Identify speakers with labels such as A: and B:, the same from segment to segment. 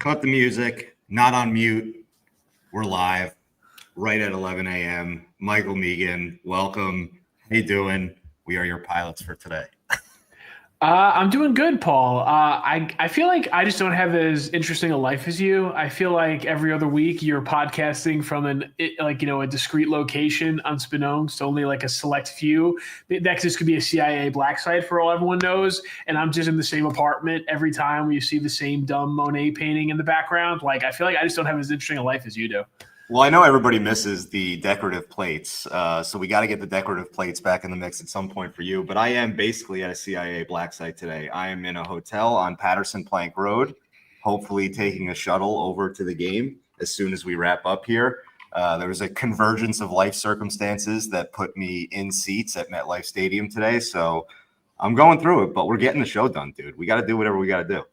A: Cut the music, not on mute. We're live right at 11 a.m. Michael Meegan, welcome. How you doing? We are your pilots for today.
B: I'm doing good, Paul. I feel like I just don't have as interesting a life as you. I feel like every other week you're podcasting from a discrete location, unbeknownst to only like a select few. That just could be a CIA black site for all everyone knows. And I'm just in the same apartment every time we see the same dumb Monet painting in the background. Like I feel like I just don't have as interesting a life as you do.
A: Well, I know everybody misses the decorative plates, so we got to get the decorative plates back in the mix at some point for you. But I am basically at a CIA black site today. I am in a hotel on Patterson Plank Road, hopefully taking a shuttle over to the game as soon as we wrap up here. There was a convergence of life circumstances that put me in seats at MetLife Stadium today, so I'm going through it. But we're getting the show done, dude. We got to do whatever we got to do.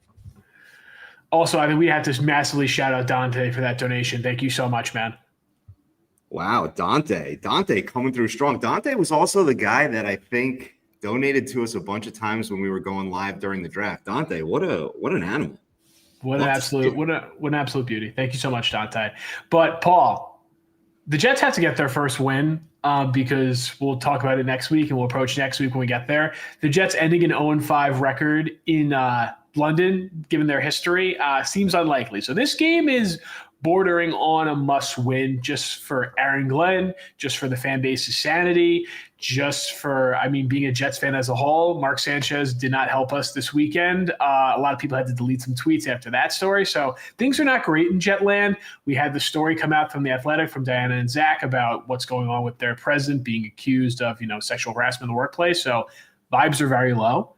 B: Also, I think we have to massively shout out Dante for that donation. Thank you so much, man.
A: Wow, Dante coming through strong. Dante was also the guy that I think donated to us a bunch of times when we were going live during the draft. Dante, what an animal.
B: What an absolute beauty. Thank you so much, Dante. But Paul, the Jets had to get their first win because we'll talk about it next week and we'll approach next week when we get there. The Jets ending an 0-5 record in London, given their history, seems unlikely. So this game is bordering on a must-win just for Aaron Glenn, just for the fan base's sanity, just for, being a Jets fan as a whole. Mark Sanchez did not help us this weekend. A lot of people had to delete some tweets after that story. So things are not great in Jetland. We had the story come out from The Athletic, from Diana and Zach, about what's going on with their president being accused of, sexual harassment in the workplace. So vibes are very low.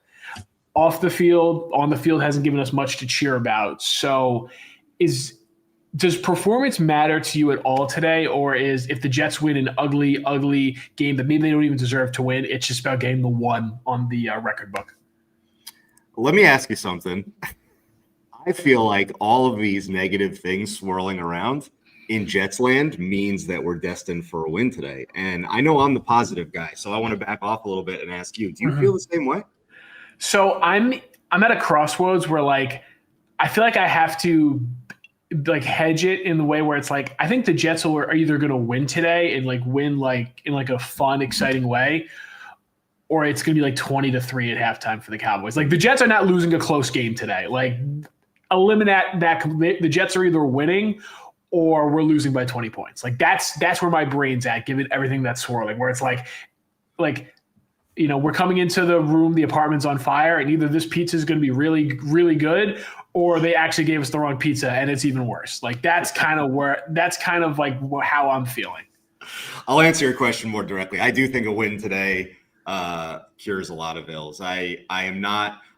B: Off the field, on the field hasn't given us much to cheer about. So does performance matter to you at all today? Or is, if the Jets win an ugly, ugly game that maybe they don't even deserve to win, it's just about getting the one on the record book?
A: Let me ask you something. I feel like all of these negative things swirling around in Jets land means that we're destined for a win today. And I know I'm the positive guy, so I want to back off a little bit and ask you, do you feel the same way?
B: So I'm at a crossroads where I feel like I have to hedge it in the way where it's I think the Jets are either going to win today and win in a fun, exciting way, or it's going to be 20-3 at halftime for the Cowboys. The Jets are not losing a close game today. Eliminate that. The Jets are either winning or we're losing by 20 points. That's where my brain's at, given everything that's swirling, where it's we're coming into the room, the apartment's on fire, and either this pizza is going to be really, really good, or they actually gave us the wrong pizza and it's even worse. That's kind of how I'm feeling.
A: I'll answer your question more directly. I do think a win today cures a lot of ills. I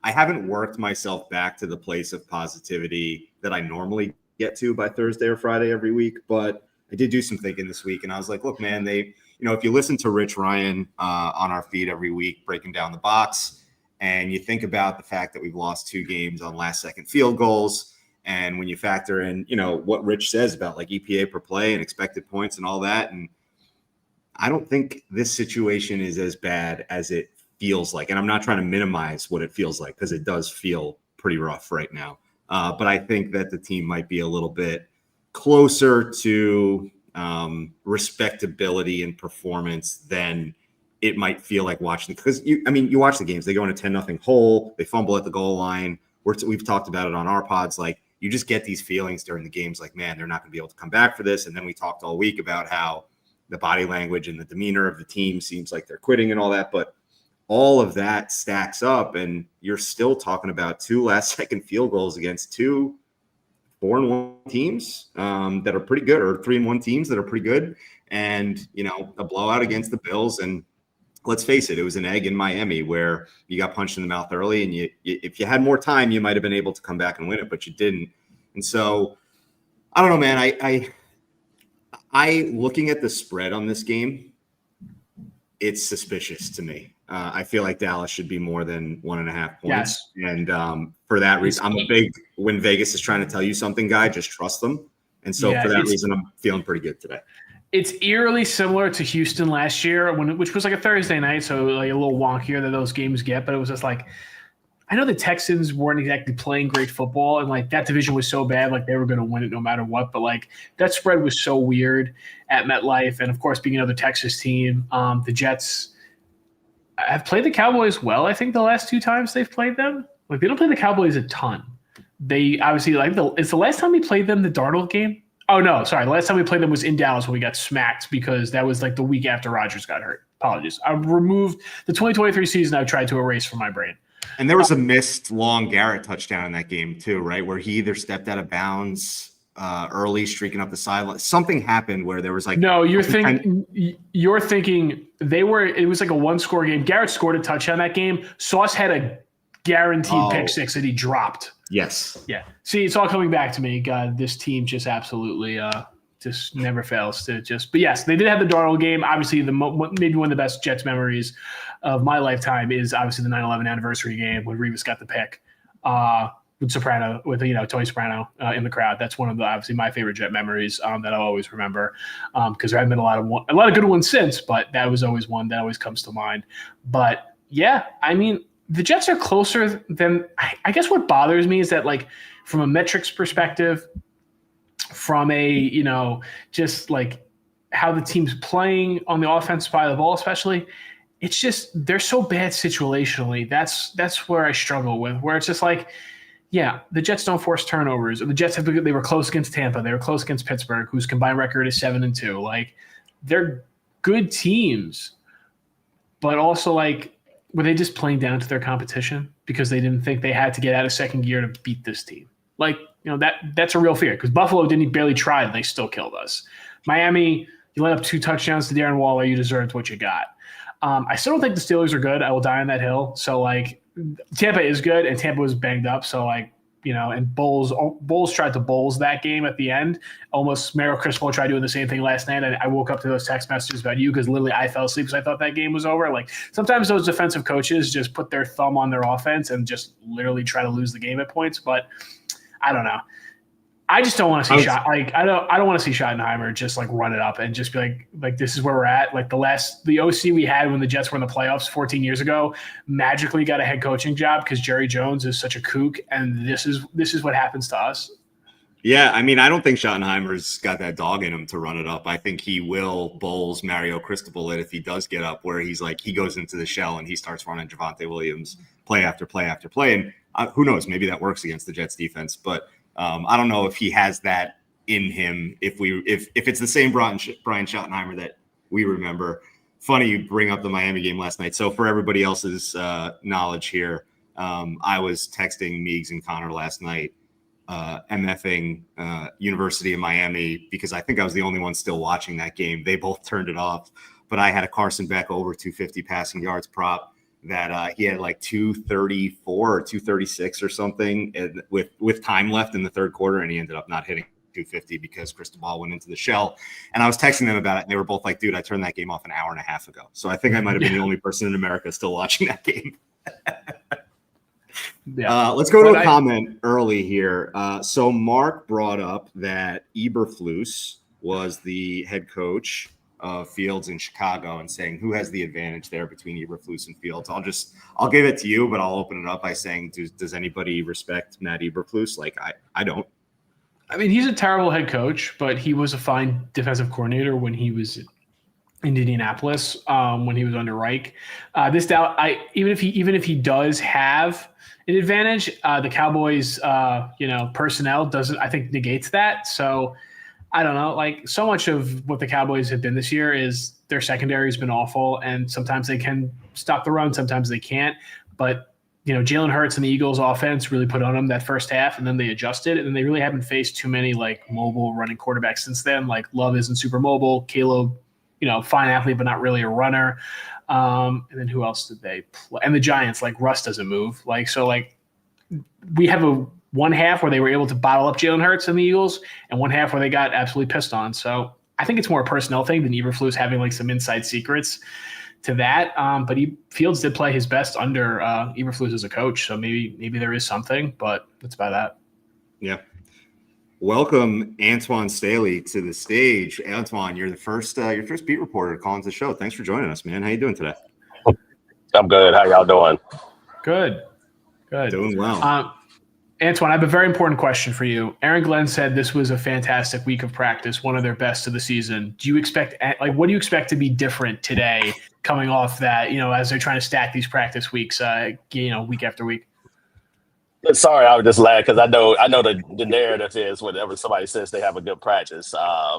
A: haven't worked myself back to the place of positivity that I normally get to by Thursday or Friday every week, but I did do some thinking this week, and I was like, look, man, if you listen to Rich Ryan on our feed every week, breaking down the box, and you think about the fact that we've lost 2 games on last-second field goals, and when you factor in, what Rich says about EPA per play and expected points and all that, and I don't think this situation is as bad as it feels like. And I'm not trying to minimize what it feels like, because it does feel pretty rough right now. But I think that the team might be a little bit closer to respectability and performance than it might feel like watching, because you watch the games, they go in a 10-0 hole, they fumble at the goal line. We've talked about it on our pods. You just get these feelings during the games, man, they're not going to be able to come back for this. And then we talked all week about how the body language and the demeanor of the team seems like they're quitting and all that. But all of that stacks up, and you're still talking about 2 last-second field goals against 2 4-1 teams that are pretty good, or 3-1 teams that are pretty good, and a blowout against the Bills. And let's face it, it was an egg in Miami where you got punched in the mouth early, and if you had more time, you might have been able to come back and win it, but you didn't. And so I don't know, man. I looking at the spread on this game, it's suspicious to me. I feel like Dallas should be more than 1.5 points. Yes. And for that reason, I'm a big, when Vegas is trying to tell you something, guy, just trust them. And so for that reason, I'm feeling pretty good today.
B: It's eerily similar to Houston last year, which was a Thursday night, so a little wonkier than those games get. But it was just I know the Texans weren't exactly playing great football, and like that division was so bad, like they were going to win it no matter what. But like that spread was so weird at MetLife, and of course, being another Texas team, the Jets have played the Cowboys well. I think the last 2 times they've played them, like they don't play the Cowboys a ton. They obviously it's the last time we played them the Darnold game. Oh no, sorry, the last time we played them was in Dallas when we got smacked because that was like the week after Rodgers got hurt. Apologies, I removed the 2023 season. I've tried to erase from my brain.
A: And there was a missed long Garrett touchdown in that game too, right? Where he either stepped out of bounds early, streaking up the sideline. Something happened where there was like
B: you're thinking it was like a 1-score game. Garrett scored a touchdown that game. Sauce had a guaranteed pick 6 that he dropped.
A: Yes.
B: Yeah. See, it's all coming back to me. God, this team just absolutely just never fails to just. But yes, they did have the Darnold game. Obviously, maybe one of the best Jets memories of my lifetime is obviously the 9/11 anniversary game when Revis got the pick with Tony Soprano in the crowd. That's one of the obviously my favorite Jet memories that I'll always remember because there have been a lot of good ones since, but that was always one that always comes to mind. But yeah, I mean, the Jets are closer than I guess. What bothers me is that like from a metrics perspective, from a just like how the team's playing on the offensive side of the ball, especially. It's just they're so bad situationally. That's where I struggle with. Where it's just like, yeah, the Jets don't force turnovers. Or the Jets they were close against Tampa. They were close against Pittsburgh, whose combined record is 7-2. Like they're good teams, but also like were they just playing down to their competition because they didn't think they had to get out of second gear to beat this team? Like that's a real fear because Buffalo barely tried and they still killed us. Miami, you let up 2 touchdowns to Darren Waller. You deserved what you got. I still don't think the Steelers are good. I will die on that hill. So, like, Tampa is good, and Tampa was banged up. So, like, and Bowles tried to Bowles that game at the end. Almost Mario Crispo tried doing the same thing last night. And I woke up to those text messages about you because literally I fell asleep because I thought that game was over. Like, sometimes those defensive coaches just put their thumb on their offense and just literally try to lose the game at points. But I don't know. I just don't want to see I don't want to see Schottenheimer just like run it up and just be like this is where we're at. Like the OC we had when the Jets were in the playoffs 14 years ago magically got a head coaching job because Jerry Jones is such a kook, and this is what happens to us.
A: Yeah, I mean, I don't think Schottenheimer's got that dog in him to run it up. I think he will Bowles Mario Cristobal it if he does get up, where he's like he goes into the shell and he starts running Javonte Williams play after play after play, and who knows, maybe that works against the Jets defense, but. I don't know if he has that in him. If it's the same Brian Schottenheimer that we remember. Funny you bring up the Miami game last night. So for everybody else's knowledge here, I was texting Meegs and Connor last night, MFing University of Miami because I think I was the only one still watching that game. They both turned it off, but I had a Carson Beck over 250 passing yards prop. That he had like 234 or 236 or something with time left in the third quarter, and he ended up not hitting 250 because Cristobal went into the shell. And I was texting them about it, and they were both like, dude, I turned that game off an hour and a half ago. So I think I might have been the only person in America still watching that game. Let's go to a comment early here. So Mark brought up that Eberflus was the head coach of Fields in Chicago and saying who has the advantage there between Eberflus and Fields. I'll give it to you, but I'll open it up by saying, does anybody respect Matt Eberflus? Like I don't.
B: I mean, he's a terrible head coach, but he was a fine defensive coordinator when he was in Indianapolis, when he was under Reich. Even if he does have an advantage, the Cowboys, personnel I think negates that. So I don't know. Like so much of what the Cowboys have been this year is their secondary has been awful, and sometimes they can stop the run, sometimes they can't. But Jalen Hurts and the Eagles' offense really put on them that first half, and then they adjusted, and they really haven't faced too many like mobile running quarterbacks since then. Like Love isn't super mobile, Caleb, fine athlete but not really a runner. And then who else did they play? And the Giants, like Russ doesn't move. Like so, like we have one half where they were able to bottle up Jalen Hurts and the Eagles, and one half where they got absolutely pissed on. So I think it's more a personnel thing than Eberflus having like some inside secrets to that. But Fields did play his best under Eberflus as a coach, so maybe there is something, but that's about that.
A: Yeah. Welcome Antoine Staley to the stage. Antoine, you're the first beat reporter calling to the show. Thanks for joining us, man. How you doing today?
C: I'm good. How y'all doing?
B: Good. Good.
A: Doing well.
B: Antoine, I have a very important question for you. Aaron Glenn said this was a fantastic week of practice, one of their best of the season. Do you expect, what do you expect to be different today coming off that, as they're trying to stack these practice weeks, week after week?
C: Sorry, I would just laugh because I know the narrative is whenever somebody says they have a good practice,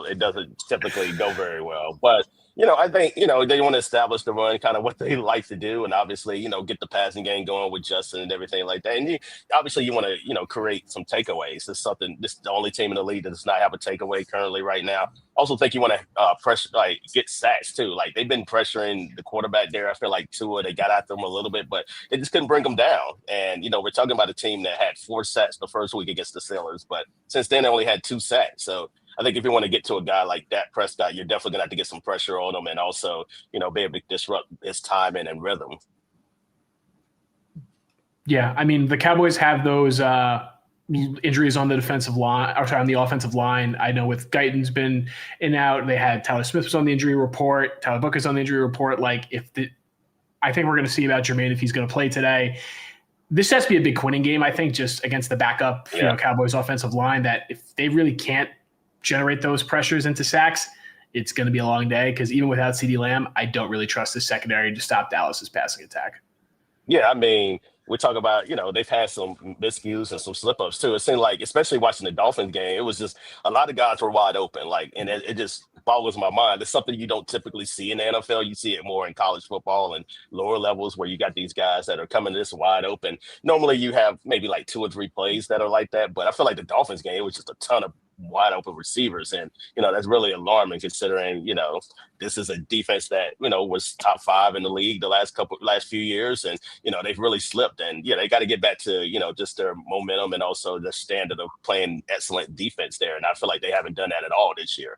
C: it doesn't typically go very well. But I think they want to establish the run, kind of what they like to do, and obviously get the passing game going with Justin and everything like that. And obviously you want to create some takeaways. It's something. This is the only team in the league that does not have a takeaway currently right now. Also think you want to pressure, get sacks too. Like they've been pressuring the quarterback there. I feel like Tua, they got after him a little bit, but they just couldn't bring them down. And we're talking about a team that had 4 sacks the first week against the Steelers, but since then they only had 2 sacks. So I think if you want to get to a guy like Dak Prescott, you're definitely gonna have to get some pressure on him, and also be able to disrupt his timing and rhythm.
B: Yeah, I mean the Cowboys have those injuries on the defensive line, or sorry, on the offensive line. I know with Guyton's been in and out. They had Tyler Smith was on the injury report. Tyler Booker's on the injury report. I think we're going to see about Jermaine if he's going to play today. This has to be a big winning game, I think, just against the backup Cowboys offensive line, that if they really can't generate those pressures into sacks, it's going to be a long day, because even without CeeDee Lamb, I don't really trust the secondary to stop Dallas's passing attack.
C: Yeah, I mean, we talk about, they've had some miscues and some slip-ups too. It seemed like, especially watching the Dolphins game, it was just a lot of guys were wide open. And it just boggles my mind. It's something you don't typically see in the NFL. You see it more in college football and lower levels, where you got these guys that are coming this wide open. Normally you have maybe like 2 or 3 plays that are like that, but I feel like the Dolphins game, it was just a ton of wide open receivers. And, that's really alarming, considering, this is a defense that, was top 5 in the league the last few years. And, they've really slipped, and they got to get back to, just their momentum and also the standard of playing excellent defense there. And I feel like they haven't done that at all this year.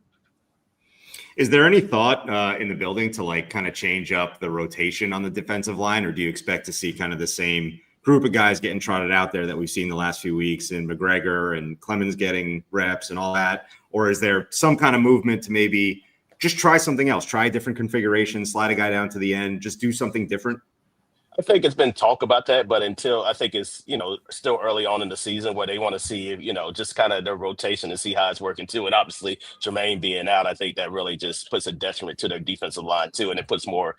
A: Is there any thought in the building to kind of change up the rotation on the defensive line, or do you expect to see kind of the same group of guys getting trotted out there that we've seen the last few weeks, and McGregor and Clemens getting reps and all that? Or is there some kind of movement to maybe just try something else, try a different configuration, slide a guy down to the end, just do something different?
C: I think it's been talk about that, but until I think it's, still early on in the season, where they want to see, just kind of their rotation and see how it's working too. And obviously Jermaine being out, I think that really just puts a detriment to their defensive line too. And it puts more,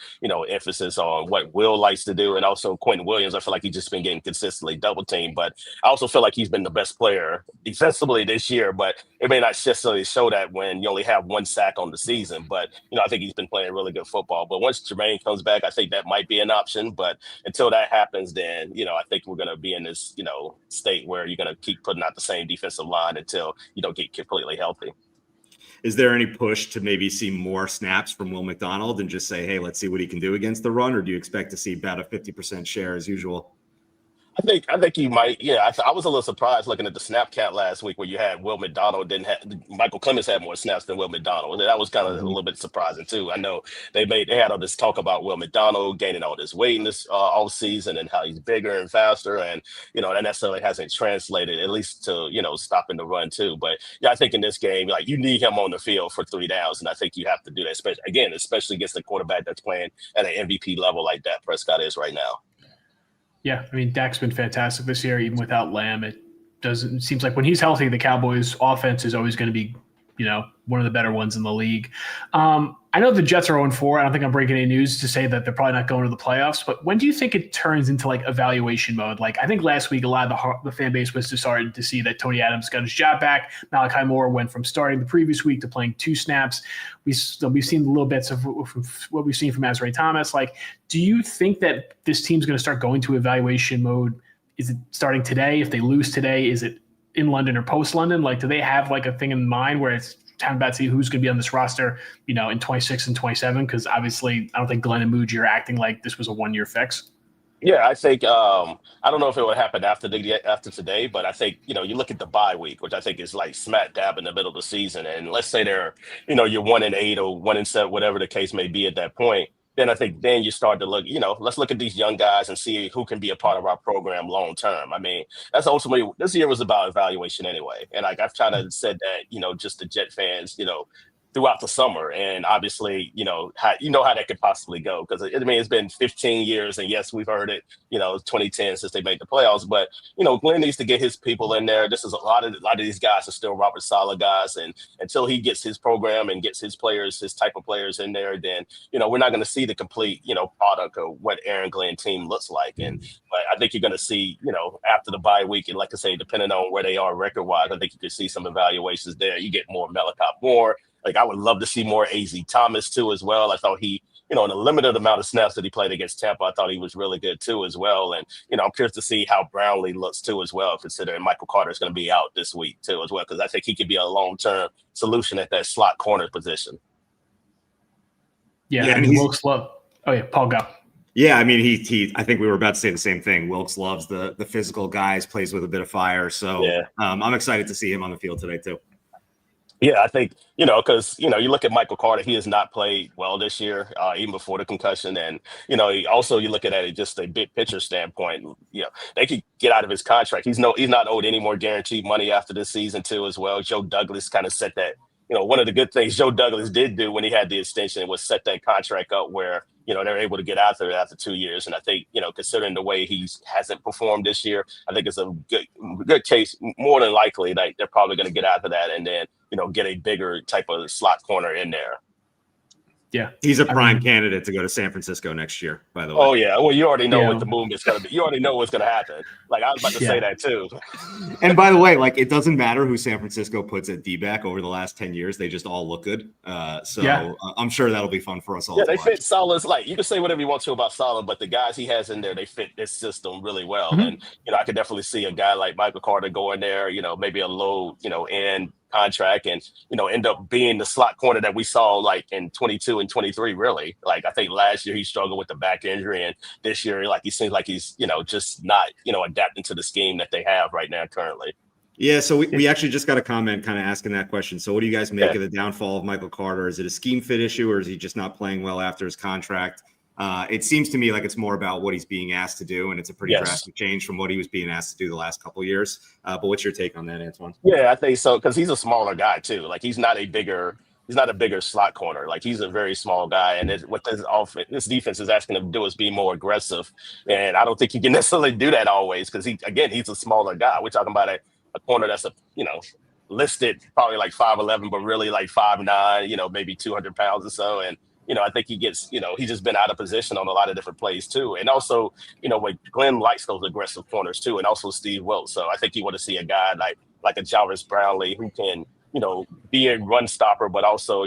C: emphasis on what Will likes to do. And also Quentin Williams, I feel like he's just been getting consistently double teamed, but I also feel like he's been the best player defensively this year, but it may not necessarily show that when you only have 1 sack on the season. But, I think he's been playing really good football. But once Jermaine comes back, I think that might be an option. But until that happens, then, I think we're going to be in this, state where you're going to keep putting out the same defensive line until you don't get completely healthy.
A: Is there any push to maybe see more snaps from Will McDonald and just say, hey, let's see what he can do against the run? Or do you expect to see about a 50% share as usual?
C: I think you might. Yeah, I was a little surprised looking at the snap count last week, where you had Will McDonald Michael Clemens had more snaps than Will McDonald. And that was kind of a little bit surprising too. I know they had all this talk about Will McDonald gaining all this weight in this off season, and how he's bigger and faster, and that necessarily hasn't translated, at least to stopping the run too. But yeah, I think in this game, you need him on the field for 3 downs, and I think you have to do that, especially against a quarterback that's playing at an MVP level like Dak Prescott is right now.
B: Yeah, I mean, Dak's been fantastic this year, even without Lamb. It seems like when he's healthy, the Cowboys' offense is always going to be, one of the better ones in the league. I know the Jets are 0-4. I don't think I'm breaking any news to say that they're probably not going to the playoffs. But when do you think it turns into evaluation mode? I think last week a lot of the fan base was starting to see that Tony Adams got his job back. Malachi Moore went from starting the previous week to playing 2 snaps. We've seen little bits of what we've seen from Azrae Thomas. Do you think that this team's going to start going to evaluation mode? Is it starting today? If they lose today, is it in London or post London? Do they have a thing in mind where it's time about to see who's going to be on this roster, in 26 and 27? Because obviously, I don't think Glenn and Muji are acting like this was a 1-year fix.
C: Yeah, I think I don't know if it would happen after today, but I think you look at the bye week, which I think is smack dab in the middle of the season, and let's say they're you're 1-8 or 1-7, whatever the case may be at that point. Then I think you start to look, let's look at these young guys and see who can be a part of our program long term. I mean, that's ultimately, this year was about evaluation anyway. And I've kind of said that, just the Jet fans, throughout the summer. And obviously, how that could possibly go, because it's been 15 years, and yes, we've heard it, 2010 since they made the playoffs. But Glenn needs to get his people in there. This is a lot of these guys are still Robert Saleh guys, and until he gets his program and gets his players, his type of players in there, then we're not going to see the complete product of what Aaron Glenn team looks like. But I think you're going to see after the bye week, and like I say, depending on where they are record wise, I think you could see some evaluations there. You get more Malachi Moore. Like, I would love to see more AZ Thomas too as well. I thought he, in a limited amount of snaps that he played against Tampa, I thought he was really good too as well. And, I'm curious to see how Brownlee looks too as well, considering Michael Carter is going to be out this week too as well, because I think he could be a long-term solution at that slot corner position.
B: Yeah, and Wilkes love. Oh yeah, Paul, go.
A: Yeah, I mean, he. I think we were about to say the same thing. Wilkes loves the physical guys, plays with a bit of fire. So
C: yeah.
A: I'm excited to see him on the field today too.
C: Yeah, I think, because, you look at Michael Carter, he has not played well this year, even before the concussion. And, you look at it just a big picture standpoint, they could get out of his contract. He's not owed any more guaranteed money after this season too as well. Joe Douglas kind of set that, one of the good things Joe Douglas did do when he had the extension was set that contract up where, they're able to get out there after 2 years. And I think, considering the way he hasn't performed this year, I think it's a good case, more than likely that they're probably going to get out of that and then, get a bigger type of slot corner in there.
B: Yeah.
A: He's a prime candidate to go to San Francisco next year, by the way.
C: Oh, yeah. Well, you already know what the movement's going to be. You already know what's going to happen. Like, I was about to say that, too.
A: And by the way, like, it doesn't matter who San Francisco puts at D-back over the last 10 years. They just all look good. I'm sure that'll be fun for us all.
C: Yeah, they fit Saleh's. Like, you can say whatever you want to about Saleh, but the guys he has in there, they fit this system really well. Mm-hmm. And, I could definitely see a guy like Michael Carter going there, maybe a low, end contract and, end up being the slot corner that we saw like in 22 and 23, really. Like, I think last year he struggled with the back injury, and this year, like, he seems like he's, just not, adapting to the scheme that they have right now currently.
A: Yeah, so we actually just got a comment kind of asking that question. So what do you guys make of the downfall of Michael Carter? Is it a scheme fit issue, or is he just not playing well after his contract? It seems to me like it's more about what he's being asked to do, and it's a pretty drastic change from what he was being asked to do the last couple of years. But what's your take on that, Antoine?
C: Yeah, I think so, because he's a smaller guy too. Like, he's not a bigger slot corner. Like, he's a very small guy, and what this defense is asking him to do is be more aggressive. And I don't think he can necessarily do that always, because he's a smaller guy. We're talking about a corner that's listed probably like 5'11", but really like 5'9", maybe 200 pounds or so. And I think he gets, he's just been out of position on a lot of different plays too. And also, when Glenn likes those aggressive corners too, and also Steve Wilkes. So I think you want to see a guy like a Jarvis Brownlee who can, be a run stopper, but also,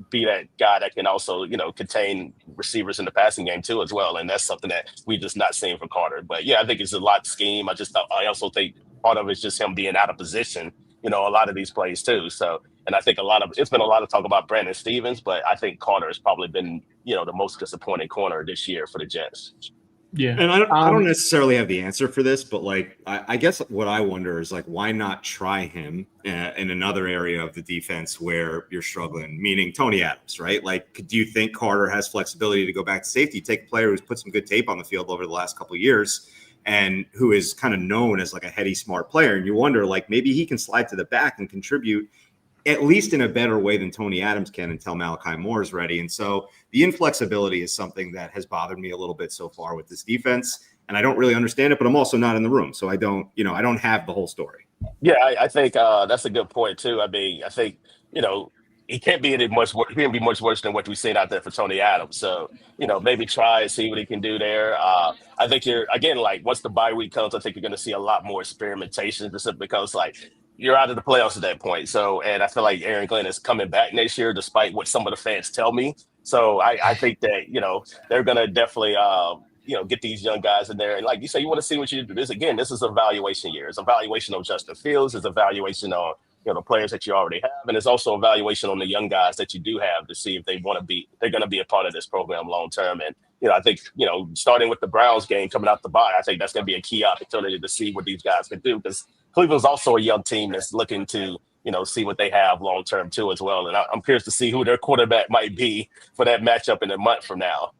C: be that guy that can also, contain receivers in the passing game too as well. And that's something that we just not seeing from Carter. But yeah, I think it's a lot scheme. I also think part of it's just him being out of position, a lot of these plays too. So, and I think it's been a lot of talk about Brandon Stevens, but I think Carter has probably been, the most disappointing corner this year for the Jets.
B: Yeah.
A: And I don't necessarily have the answer for this, but like, I guess what I wonder is like, why not try him in another area of the defense where you're struggling, meaning Tony Adams, right? Like, do you think Carter has flexibility to go back to safety, take a player who's put some good tape on the field over the last couple of years and who is kind of known as like a heady, smart player? And you wonder, like, maybe he can slide to the back and contribute at least in a better way than Tony Adams can until Malachi Moore is ready. And so the inflexibility is something that has bothered me a little bit so far with this defense. And I don't really understand it, but I'm also not in the room. So I don't have the whole story.
C: Yeah, I think that's a good point too. I mean, I think, he can't be much worse than what we've seen out there for Tony Adams. So, maybe try and see what he can do there. I think once the bye week comes, I think you're going to see a lot more experimentation, just because you're out of the playoffs at that point. So, and I feel like Aaron Glenn is coming back next year, despite what some of the fans tell me. So I think that, they're going to definitely, get these young guys in there. And like you say, you want to see what you do. This is a evaluation year. It's a evaluation on Justin Fields. It's a evaluation on, the players that you already have. And it's also a evaluation on the young guys that you do have to see if they're going to be a part of this program long term. And, I think, starting with the Browns game coming out the bye, I think that's going to be a key opportunity to see what these guys can do, because Cleveland's also a young team that's looking to, see what they have long term too as well. And I'm curious to see who their quarterback might be for that matchup in a month from now.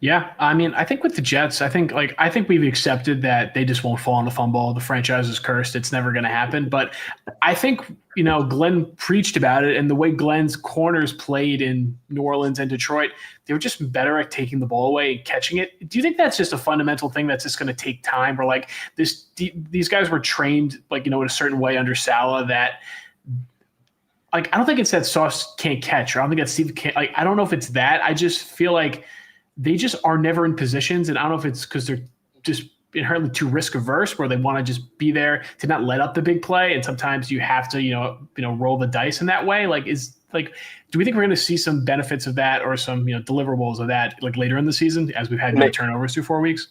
B: Yeah, I mean, I think with the Jets, I think we've accepted that they just won't fall on the fumble. The franchise is cursed; it's never going to happen. But I think Glenn preached about it, and the way Glenn's corners played in New Orleans and Detroit, they were just better at taking the ball away and catching it. Do you think that's just a fundamental thing that's just going to take time, or like these guys were trained in a certain way under Saleh that. I don't think it's that Sauce can't catch, or I don't think that Steve can't. I don't know if it's that. I just feel like they just are never in positions, and I don't know if it's because they're just inherently too risk averse, where they want to just be there to not let up the big play, and sometimes you have to roll the dice in that way. Do we think we're going to see some benefits of that, or some deliverables of that later in the season as we've had no turnovers through 4 weeks?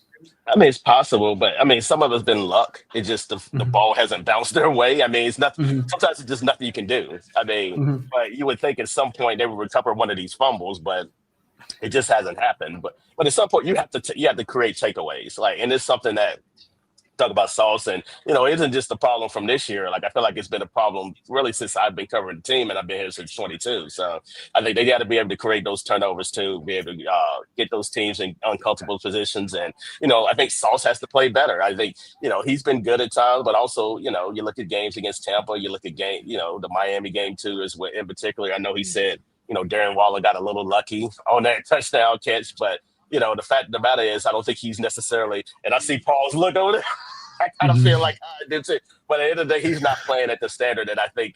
C: I mean, it's possible, but I mean, some of it's been luck. It's just the ball hasn't bounced their way. I mean, it's nothing.
B: Mm-hmm.
C: Sometimes it's just nothing you can do. I mean, but you would think at some point they would recover one of these fumbles, but it just hasn't happened. But at some point you have to create takeaways. And it's something that talk about Sauce, and it isn't just a problem from this year. I feel like it's been a problem really since I've been covering the team, and I've been here since 22. So I think they got to be able to create those turnovers too, be able to get those teams in uncomfortable positions. And I think Sauce has to play better. I think he's been good at times, but also you look at games against Tampa, you look at the Miami game too, as well. In particular, I know he said Darren Waller got a little lucky on that touchdown catch, but the fact of the matter is, I don't think he's necessarily, and I see Paul's look over there. I kind of feel like I did too. But at the end of the day, he's not playing at the standard that I think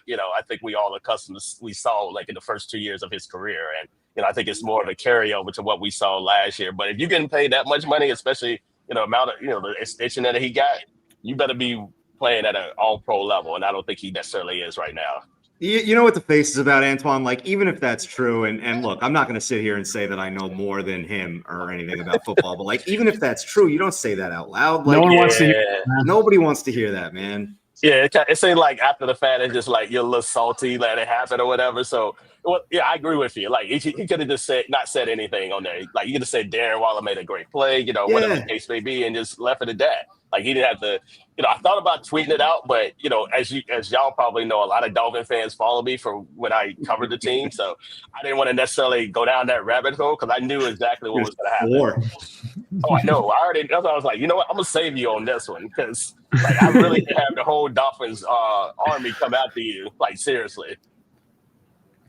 C: we all accustomed to, we saw in the first 2 years of his career. And I think it's more of a carryover to what we saw last year. But if you're getting paid that much money, especially, amount of, the extension that he got, you better be playing at an all-pro level. And I don't think he necessarily is right now.
A: You know what the face is about, Antoine? Even if that's true, and look, I'm not going to sit here and say that I know more than him or anything about football, but even if that's true, you don't say that out loud.
B: No one wants to hear that.
A: Nobody wants to hear that, man.
C: Yeah, it seemed like after the fact, it's just you're a little salty, let it happen or whatever. So, yeah, I agree with you. He could have just not said anything on there. You could have said Darren Waller made a great play, whatever the case may be, and just left it at that. He didn't have to, I thought about tweeting it out, but, as y'all probably know, a lot of Dolphin fans follow me from when I covered the team. So I didn't want to necessarily go down that rabbit hole because I knew exactly what was going to happen. Oh, I know. That's why I was like, you know what? I'm going to save you on this one because I really did have the whole Dolphins army come after you, seriously.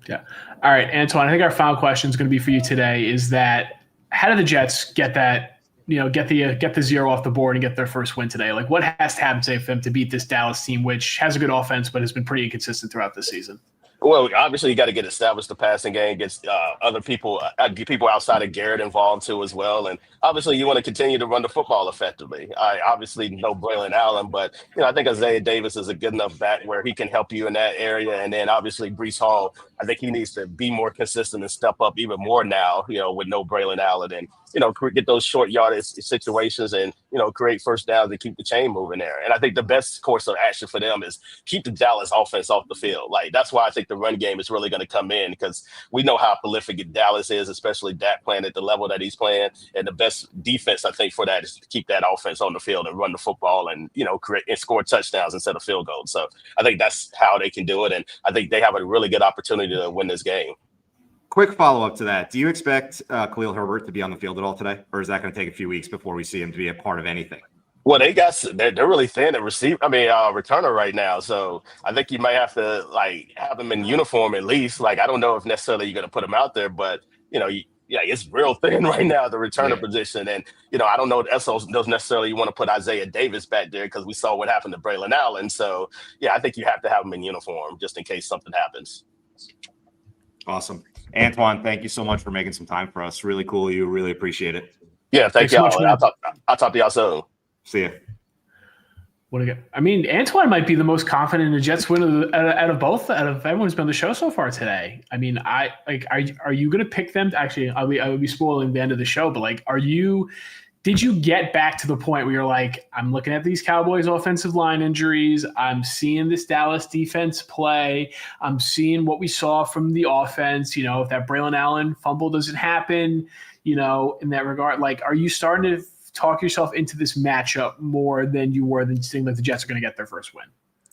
B: Yeah. All right, Antoine, I think our final question is going to be for you today is that how do the Jets get that, get the zero off the board and get their first win today? What has to happen today for them to beat this Dallas team, which has a good offense but has been pretty inconsistent throughout the season?
C: Well, obviously you got to get established the passing game, get other people, get people outside of Garrett involved too as well, and obviously you want to continue to run the football effectively. I obviously know Braylon Allen, but I think Isaiah Davis is a good enough back where he can help you in that area, and then obviously Breece Hall, I think he needs to be more consistent and step up even more now, with no Braylon Allen, and get those short yardage situations and create first downs and keep the chain moving there. And I think the best course of action for them is keep the Dallas offense off the field. That's why I think the run game is really going to come in because we know how prolific Dallas is, especially Dak playing at the level that he's playing. And the best defense, I think, for that is to keep that offense on the field and run the football and, create and score touchdowns instead of field goals. So I think that's how they can do it. And I think they have a really good opportunity to win this game.
A: Quick follow-up to that. Do you expect Khalil Herbert to be on the field at all today? Or is that going to take a few weeks before we see him to be a part of anything?
C: Well, they're really thin at returner right now. So I think you might have to have him in uniform at least. I don't know if necessarily you're going to put him out there, but it's real thin right now, the returner position. And, I don't know if Essos doesn't necessarily want to put Isaiah Davis back there because we saw what happened to Braylon Allen. So, I think you have to have him in uniform just in case something happens.
A: Awesome. Antoine, thank you so much for making some time for us. Really cool. You really appreciate it.
C: Yeah, thank y'all. I'll talk to y'all soon.
A: See ya.
B: Antoine might be the most confident in the Jets win out of everyone who's been on the show so far today. Are you going to pick them? Actually, I would be spoiling the end of the show, but did you get back to the point where you're like, I'm looking at these Cowboys offensive line injuries. I'm seeing this Dallas defense play. I'm seeing what we saw from the offense. If that Braylon Allen fumble doesn't happen, in that regard, are you starting to talk yourself into this matchup more than you were than saying that the Jets are going to get their first win?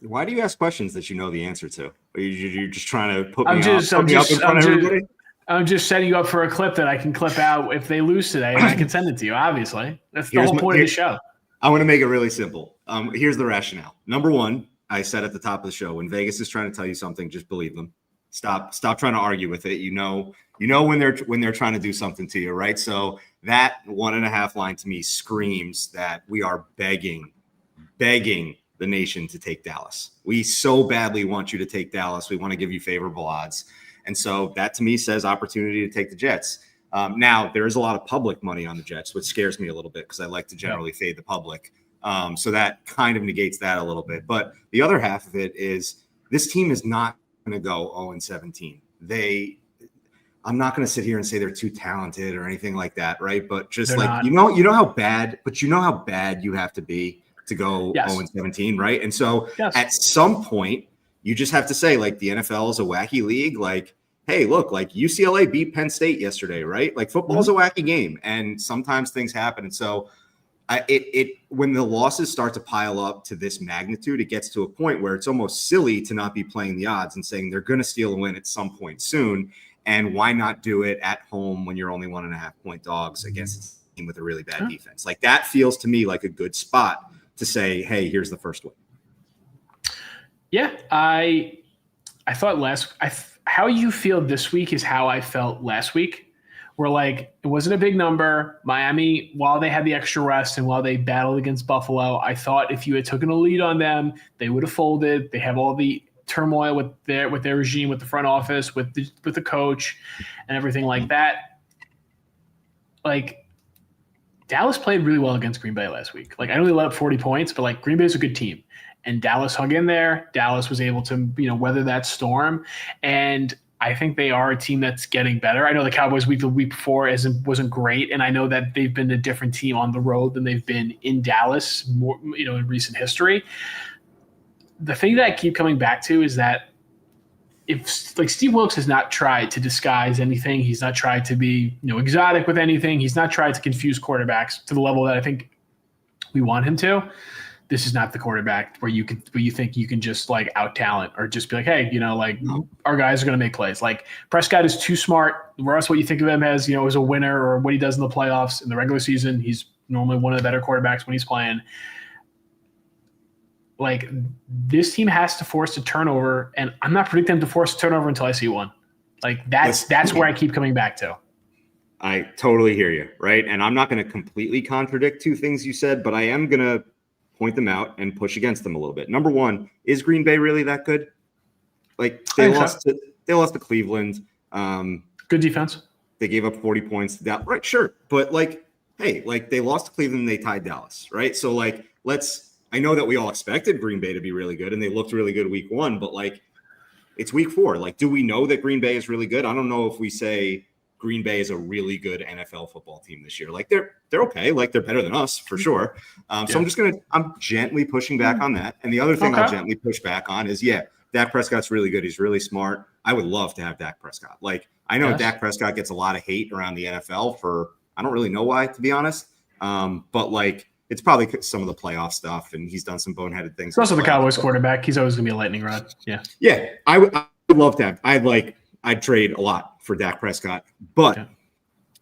A: Why do you ask questions that you know the answer to? Are you just trying to put me up in front of everybody?
B: I'm just setting you up for a clip that I can clip out if they lose today, and I can send it to you. Obviously, that's the whole point of the show.
A: I want to make it really simple. Here's the rationale. Number one, I said at the top of the show, when Vegas is trying to tell you something, just believe them. Stop trying to argue with it. You know when they're trying to do something to you, right? So that 1.5 line to me screams that we are begging the nation to take Dallas. We so badly want you to take Dallas. We want to give you favorable odds. And so that to me says opportunity to take the Jets. Now, there is a lot of public money on the Jets, which scares me a little bit because I like to generally fade the public. So that kind of negates that a little bit. But the other half of it is this team is not going to go 0-17. I'm not going to sit here and say they're too talented or anything like that, right? But just you know how bad you have to be to go 0-17, right? And so at some point, you just have to say, like, the NFL is a wacky league. Like, hey, look, like UCLA beat Penn State yesterday, right? Like football is a wacky game, and sometimes things happen. And so when the losses start to pile up to this magnitude, it gets to a point where it's almost silly to not be playing the odds and saying they're going to steal a win at some point soon. And why not do it at home when you're only 1.5 point dogs against a team with a really bad defense? Like, that feels to me like a good spot to say, hey, here's the first win.
B: Yeah, I thought how you feel this week is how I felt last week. Where, like, it wasn't a big number. Miami, while they had the extra rest and while they battled against Buffalo, I thought if you had taken a lead on them, they would have folded. They have all the turmoil with their regime, with the front office, with the coach, and everything like that. Like, Dallas played really well against Green Bay last week. Like, I only let up 40 points, but like Green Bay's a good team. And Dallas hung in there. Dallas was able to, weather that storm. And I think they are a team that's getting better. I know the Cowboys the week before wasn't great. And I know that they've been a different team on the road than they've been in Dallas more, in recent history. The thing that I keep coming back to is that if, like, Steve Wilkes has not tried to disguise anything, he's not tried to be, exotic with anything. He's not tried to confuse quarterbacks to the level that I think we want him to. This is not the quarterback where you think you can just like out talent or just be like, hey, our guys are going to make plays. Like, Prescott is too smart. Regardless what you think of him as, as a winner or what he does in the playoffs in the regular season, he's normally one of the better quarterbacks when he's playing. Like, this team has to force a turnover, and I'm not predicting them to force a turnover until I see one. Like, that's where I keep coming back to.
A: I totally hear you, right? And I'm not going to completely contradict two things you said, but I am going to point them out and push against them a little bit. Number one, is Green Bay really that good? Like, they lost to Cleveland.
B: Good defense.
A: They gave up 40 points to Dallas. Right, sure. But like, hey, like, they lost to Cleveland and they tied Dallas, right? So like, I know that we all expected Green Bay to be really good and they looked really good week 1, but like, it's week 4. Like, do we know that Green Bay is really good? I don't know if we say Green Bay is a really good NFL football team this year. Like, they're okay. Like, they're better than us for sure. So I'm gently pushing back on that. And the other thing I'll gently push back on is, Dak Prescott's really good. He's really smart. I would love to have Dak Prescott. Like, I know Dak Prescott gets a lot of hate around the NFL for, I don't really know why, to be honest. But like, it's probably some of the playoff stuff, and he's done some boneheaded things.
B: He's also the Cowboys quarterback. He's always going to be a lightning rod. Yeah.
A: Yeah. I would love to have, I'd trade a lot for Dak Prescott, but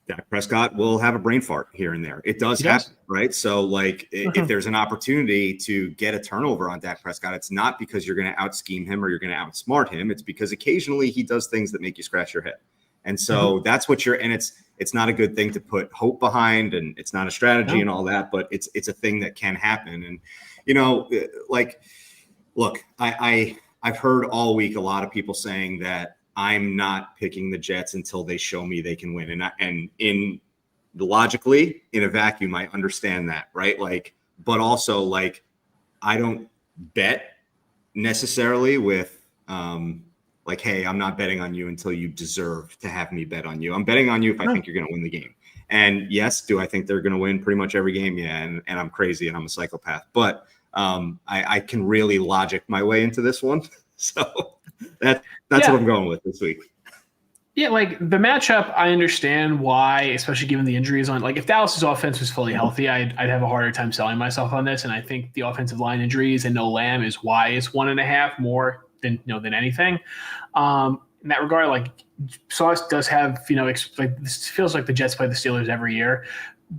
A: Dak Prescott will have a brain fart here and there. It does happen, right? So like, if there's an opportunity to get a turnover on Dak Prescott, it's not because you're going to out scheme him or you're going to outsmart him. It's because occasionally he does things that make you scratch your head. And so that's what and it's not a good thing to put hope behind, and it's not a strategy and all that, but it's a thing that can happen. And, like, look, I've heard all week a lot of people saying that I'm not picking the Jets until they show me they can win. And logically, in a vacuum, I understand that, right? Like, but also, like, I don't bet necessarily with, like, hey, I'm not betting on you until you deserve to have me bet on you. I'm betting on you if I think you're going to win the game. And yes, do I think they're going to win pretty much every game? Yeah. And I'm crazy and I'm a psychopath, but I can really logic my way into this one. So that's what I'm going with this week.
B: Yeah, like, the matchup, I understand why, especially given the injuries on. Like, if Dallas's offense was fully healthy, I'd have a harder time selling myself on this. And I think the offensive line injuries and no Lamb is why it's 1.5 more than anything. in that regard, like Sauce does have, like this feels like the Jets play the Steelers every year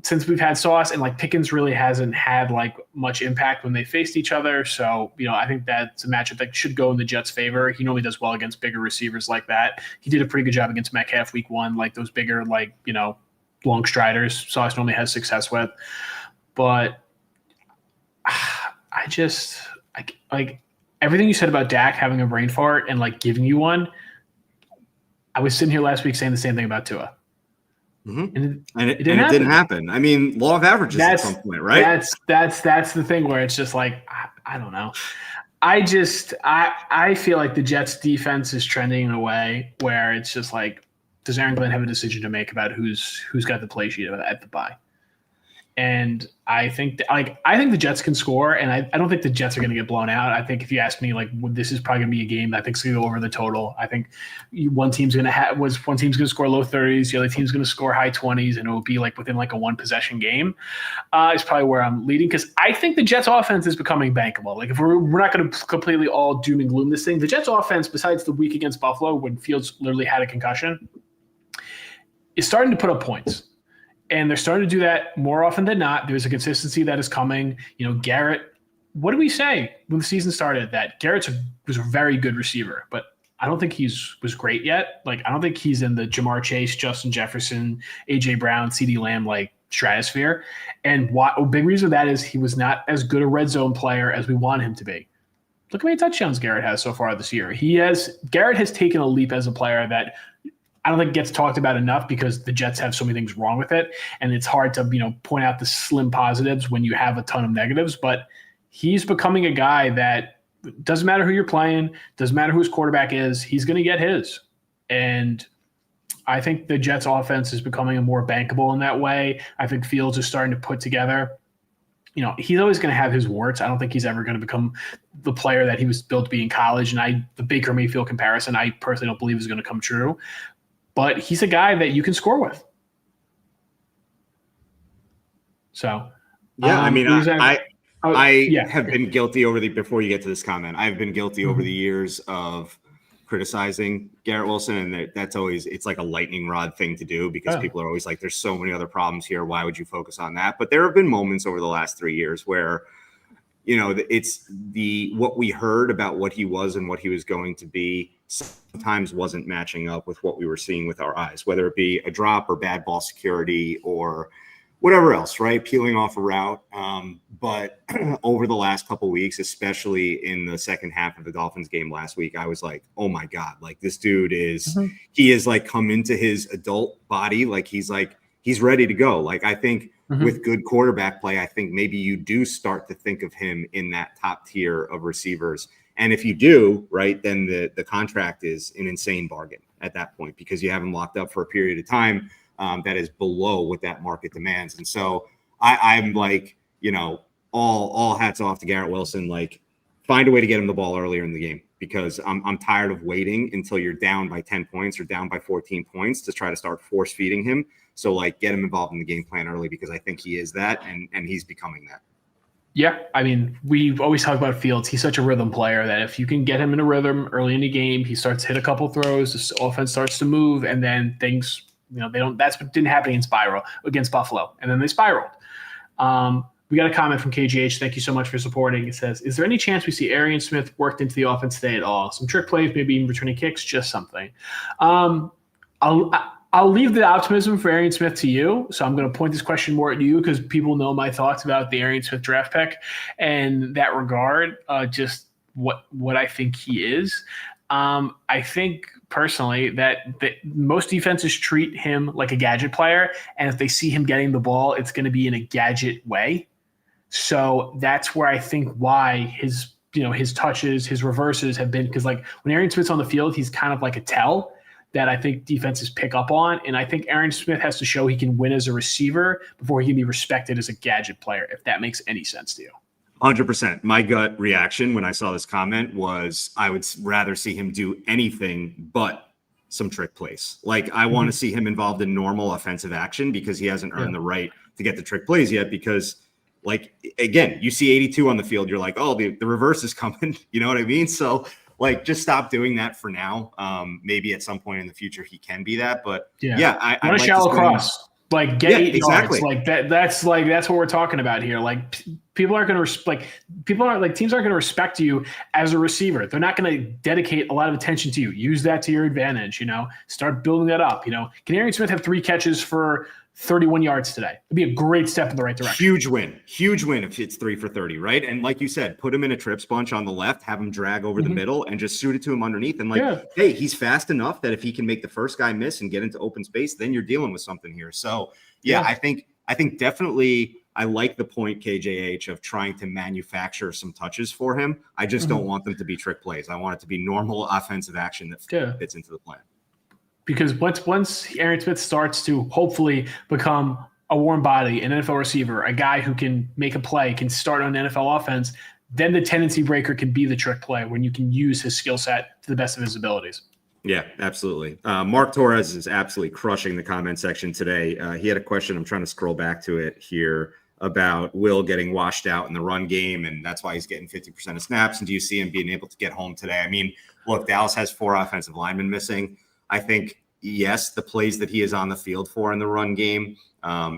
B: since we've had Sauce, and like Pickens really hasn't had like much impact when they faced each other. So, I think that's a matchup that should go in the Jets' favor. He normally does well against bigger receivers like that. He did a pretty good job against Metcalf week 1, like those bigger, like, long striders Sauce normally has success with. But like everything you said about Dak having a brain fart and like giving you one, I was sitting here last week saying the same thing about Tua.
A: Mm-hmm.
B: And it didn't happen.
A: I mean, law of averages at some point, right?
B: That's the thing where it's just like, I don't know. I feel like the Jets defense is trending in a way where it's just like, does Aaron Glenn have a decision to make about who's got the play sheet at the bye? And I think the Jets can score, and I don't think the Jets are going to get blown out. I think if you ask me, like, this is probably going to be a game that I think is going to go over the total. I think one team's going to score low 30s, the other team's going to score high 20s, and it will be like within like a 1-possession game. Is probably where I'm leading, because I think the Jets offense is becoming bankable. Like, if we're not going to completely all doom and gloom this thing, the Jets offense, besides the week against Buffalo when Fields literally had a concussion, is starting to put up points. And they're starting to do that more often than not. There's a consistency that is coming. Garrett, what did we say when the season started? That Garrett was a very good receiver, but I don't think was great yet. Like, I don't think he's in the Jamar Chase, Justin Jefferson, A.J. Brown, CeeDee Lamb, like, stratosphere. And a big reason for that is he was not as good a red zone player as we want him to be. Look how many touchdowns Garrett has so far this year. Garrett has taken a leap as a player that I don't think it gets talked about enough because the Jets have so many things wrong with it. And it's hard to, point out the slim positives when you have a ton of negatives. But he's becoming a guy that doesn't matter who you're playing, doesn't matter who his quarterback is, he's going to get his. And I think the Jets offense is becoming a more bankable in that way. I think Fields is starting to put together. He's always going to have his warts. I don't think he's ever going to become the player that he was built to be in college. And the Baker Mayfield comparison, I personally don't believe is going to come true. But he's a guy that you can score with. So,
A: yeah, I mean, I have been guilty before you get to this comment, I've been guilty over the years of criticizing Garrett Wilson. And that's always, it's like a lightning rod thing to do because people are always like, there's so many other problems here. Why would you focus on that? But there have been moments over the last 3 years where, it's what we heard about what he was and what he was going to be sometimes wasn't matching up with what we were seeing with our eyes, whether it be a drop or bad ball security or whatever else, right? Peeling off a route. But over the last couple of weeks, especially in the second half of the Dolphins game last week, I was like, oh my God, like this dude he is like come into his adult body. Like he's ready to go. Like, I think with good quarterback play, I think maybe you do start to think of him in that top tier of receivers. And if you do, right, then the contract is an insane bargain at that point because you have him locked up for a period of time that is below what that market demands. And so I'm like, all hats off to Garrett Wilson. Like, find a way to get him the ball earlier in the game because I'm tired of waiting until you're down by 10 points or down by 14 points to try to start force feeding him. So, like, get him involved in the game plan early because I think he is that and he's becoming that.
B: Yeah, I mean, we've always talked about Fields. He's such a rhythm player that if you can get him in a rhythm early in the game, he starts to hit a couple throws, the offense starts to move, and then things, that's what didn't happen against Buffalo, and then they spiraled. We got a comment from KGH. Thank you so much for supporting. It says, is there any chance we see Arian Smith worked into the offense today at all? Some trick plays, maybe even returning kicks, just something. I'll leave the optimism for Arian Smith to you. So I'm going to point this question more at you because people know my thoughts about the Arian Smith draft pick and that regard, just what I think he is. I think personally that most defenses treat him like a gadget player. And if they see him getting the ball, it's going to be in a gadget way. So that's where I think why his touches, his reverses have been, because like when Arian Smith's on the field, he's kind of like a tell that I think defenses pick up on. And I think Arian Smith has to show he can win as a receiver before he can be respected as a gadget player, if that makes any sense to you.
A: 100%. My gut reaction when I saw this comment was I would rather see him do anything but some trick plays. Like, I want to see him involved in normal offensive action because he hasn't earned the right to get the trick plays yet. Because, like, again, you see 82 on the field, you're like, oh, the reverse is coming. You know what I mean? So, like, just stop doing that for now. Maybe at some point in the future he can be that, but I
B: want to shallow cross. Like get 8
A: exactly.
B: yards. That's what we're talking about here. Like teams aren't going to respect you as a receiver. They're not going to dedicate a lot of attention to you. Use that to your advantage. Start building that up. Can Aaron Smith have 3 catches for 31 yards today? It'd be a great step in the right direction.
A: Huge win if it's 3 for 30, right? And like you said, put him in a trips bunch on the left, have him drag over the middle, and just suit it to him underneath. And hey, he's fast enough that if he can make the first guy miss and get into open space, then you're dealing with something here. So I think definitely I like the point, KJH, of trying to manufacture some touches for him. I just don't want them to be trick plays. I want it to be normal offensive action that fits into the plan.
B: Because once Aaron Smith starts to hopefully become a warm body, an NFL receiver, a guy who can make a play, can start on an NFL offense, then the tendency breaker can be the trick play when you can use his skill set to the best of his abilities.
A: Yeah, absolutely. Mark Torres is absolutely crushing the comment section today. He had a question. I'm trying to scroll back to it here about Will getting washed out in the run game, and that's why he's getting 50% of snaps. And do you see him being able to get home today? I mean, look, Dallas has 4 offensive linemen missing. I think, yes, the plays that he is on the field for in the run game,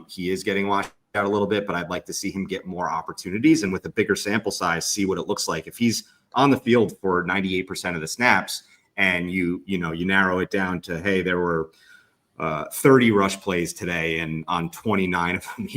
A: he is getting washed out a little bit, but I'd like to see him get more opportunities and with a bigger sample size, see what it looks like. If he's on the field for 98% of the snaps and you narrow it down to, hey, there were 30 rush plays today and on 29 of them,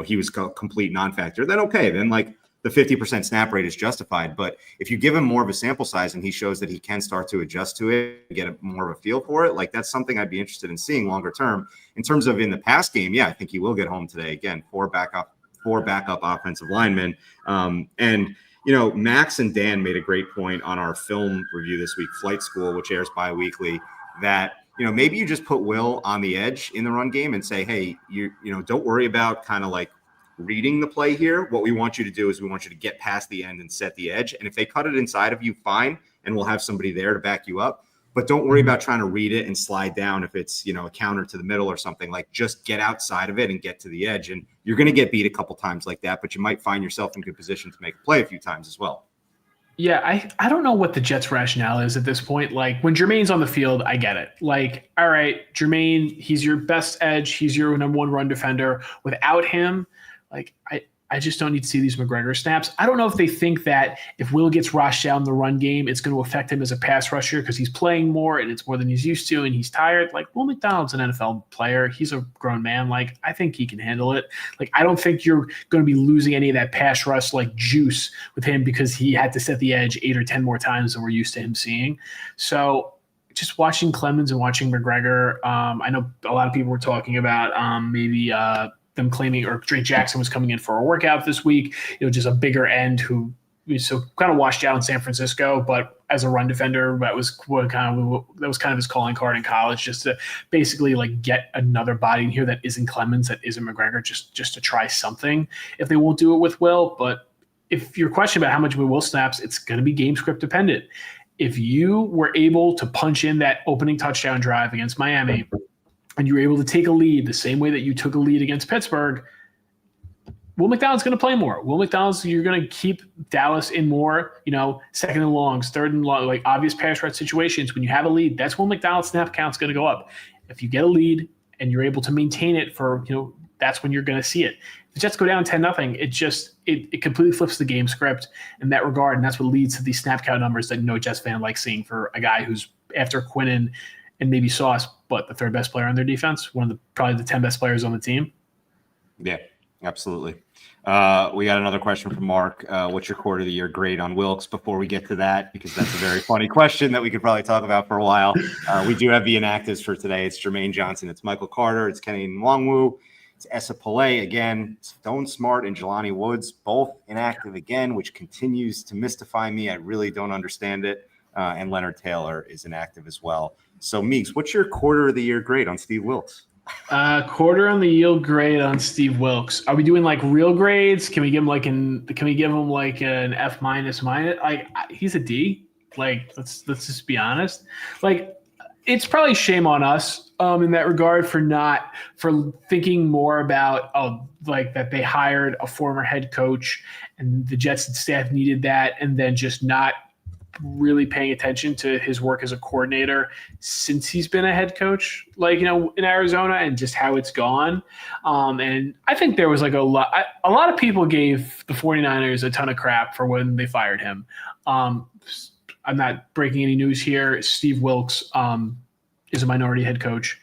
A: he was complete non-factor, then okay. Then like the 50% snap rate is justified. But if you give him more of a sample size and he shows that he can start to adjust to it, get more of a feel for it, like that's something I'd be interested in seeing longer term. In terms of in the pass game, I think he will get home today. Again, 4 backup offensive linemen. Max and Dan made a great point on our film review this week, Flight School, which airs bi-weekly, that maybe you just put Will on the edge in the run game and say, hey, don't worry about kind of like reading the play here. What we want you to do is we want you to get past the end and set the edge. And if they cut it inside of you, fine. And we'll have somebody there to back you up. But don't worry about trying to read it and slide down if it's, a counter to the middle or something. Like just get outside of it and get to the edge. And you're going to get beat a couple times like that, but you might find yourself in good position to make a play a few times as well.
B: Yeah, I don't know what the Jets' rationale is at this point. Like when Jermaine's on the field, I get it. Like, all right, Jermaine, he's your best edge. He's your number 1 run defender. Without him, like I just don't need to see these McGregor snaps. I don't know if they think that if Will gets rushed out in the run game, it's going to affect him as a pass rusher because he's playing more and it's more than he's used to and he's tired. Like Will McDonald's an NFL player. He's a grown man. Like I think he can handle it. Like I don't think you're going to be losing any of that pass rush like juice with him because he had to set the edge 8 or 10 more times than we're used to him seeing. So just watching Clemens and watching McGregor, I know a lot of people were talking about maybe them claiming, or Drake Jackson was coming in for a workout this week, just a bigger end who so kind of washed out in San Francisco, but as a run defender, that was kind of his calling card in college, just to basically like get another body in here that isn't Clemens, that isn't McGregor, just to try something. If they won't do it with Will, but if your question about how much Will snaps, it's going to be game script dependent. If you were able to punch in that opening touchdown drive against Miami, and you were able to take a lead the same way that you took a lead against Pittsburgh, Will McDonald's going to play more. Will McDonald's, you're going to keep Dallas in more, second and longs, third and long, like obvious pass rush situations. When you have a lead, that's when McDonald's snap count's going to go up. If you get a lead and you're able to maintain it for, that's when you're going to see it. If the Jets go down 10-0, it completely flips the game script in that regard. And that's what leads to these snap count numbers that no Jets fan likes seeing for a guy who's after Quinnen and maybe Sauce, but the 3rd best player on their defense, probably the 10 best players on the team.
A: Yeah, absolutely. We got another question from Mark. What's your quarter of the year grade on Wilkes? Before we get to that, because that's a very funny question that we could probably talk about for a while. We do have the inactives for today. It's Jermaine Johnson. It's Michael Carter. It's Kenny Nwangwu. It's Essa Pillay again. Stone Smart and Jelani Woods, both inactive again, which continues to mystify me. I really don't understand it. And Leonard Taylor is inactive as well. So, Meegs, what's your quarter of the year grade on Steve Wilkes?
B: Quarter on the yield grade on Steve Wilkes. Are we doing like real grades? Can we give him like an F minus? Like he's a D. Like let's just be honest. Like it's probably shame on us in that regard for thinking more about like that they hired a former head coach and the Jets staff needed that, and then just not really paying attention to his work as a coordinator since he's been a head coach, like, in Arizona, and just how it's gone. And I think there was like a lot of people gave the 49ers a ton of crap for when they fired him. I'm not breaking any news here. Steve Wilkes is a minority head coach.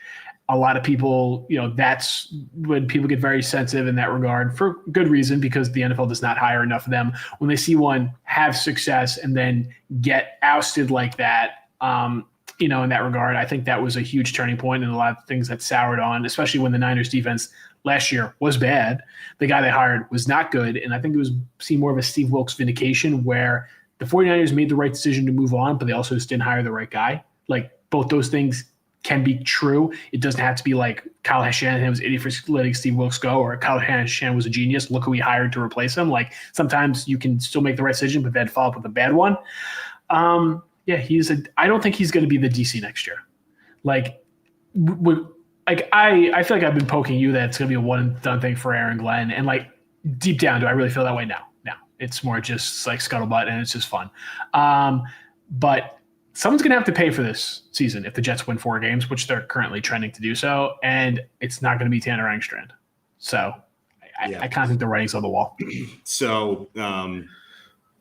B: A lot of people, that's when people get very sensitive in that regard for good reason, because the NFL does not hire enough of them. When they see one have success and then get ousted like that, in that regard, I think that was a huge turning point and a lot of things that soured on, especially when the Niners defense last year was bad. The guy they hired was not good. And I think it was seen more of a Steve Wilkes vindication where the 49ers made the right decision to move on, but they also just didn't hire the right guy. Like, both those things can be true. It doesn't have to be like Kyle Shanahan was an idiot for letting Steve Wilkes go, or Kyle Shanahan was a genius. Look who he hired to replace him. Like, sometimes you can still make the right decision, but then follow up with a bad one. I don't think he's going to be the DC next year. Like, I feel like I've been poking you that it's going to be a one and done thing for Aaron Glenn. And like, deep down, do I really feel that way? No. It's more just like scuttlebutt, and it's just fun. But someone's going to have to pay for this season if the Jets win 4 games, which they're currently trending to do so, and it's not going to be Tanner Engstrand. So I kind of think the writing's on the wall.
A: So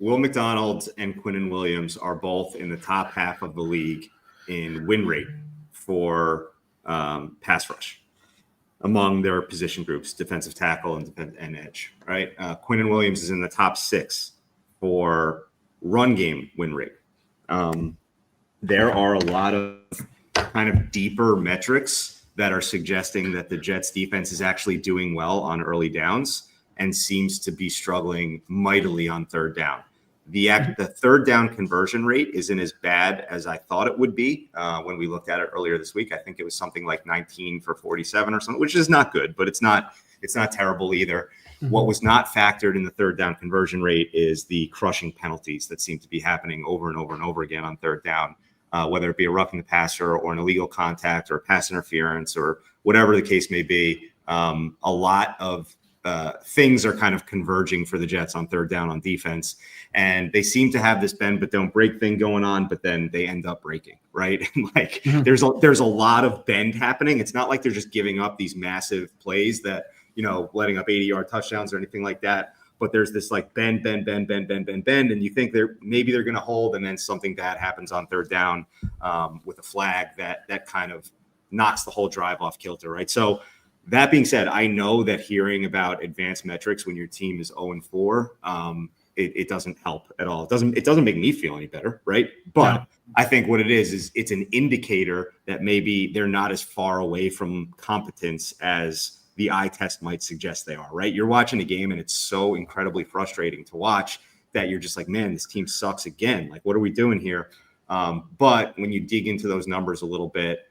A: Will McDonald and Quinnen Williams are both in the top half of the league in win rate for pass rush among their position groups, defensive tackle and edge, right? Quinnen Williams is in the top 6 for run game win rate. There are a lot of kind of deeper metrics that are suggesting that the Jets defense is actually doing well on early downs and seems to be struggling mightily on third down. The third down conversion rate isn't as bad as I thought it would be when we looked at it earlier this week. I think it was something like 19 for 47 or something, which is not good, but it's not terrible either. Mm-hmm. What was not factored in the third down conversion rate is the crushing penalties that seem to be happening over and over and over again on third down, whether it be a roughing the passer or an illegal contact or pass interference or whatever the case may be. A lot of things are kind of converging for the Jets on third down on defense, and they seem to have this bend but don't break thing going on, but then they end up breaking, right? And like there's a lot of bend happening. It's not like they're just giving up these massive plays that, letting up 80-yard touchdowns or anything like that, but there's this like bend, and you think maybe they're going to hold, and then something bad happens on third down with a flag that kind of knocks the whole drive off kilter, right? So that being said, I know that hearing about advanced metrics when your team is 0-4, it doesn't help at all. It doesn't make me feel any better, right? But no. I think what it is it's an indicator that maybe they're not as far away from competence as the eye test might suggest they are, right? You're watching a game and it's so incredibly frustrating to watch that you're just like, man, this team sucks again. Like, what are we doing here? But when you dig into those numbers a little bit,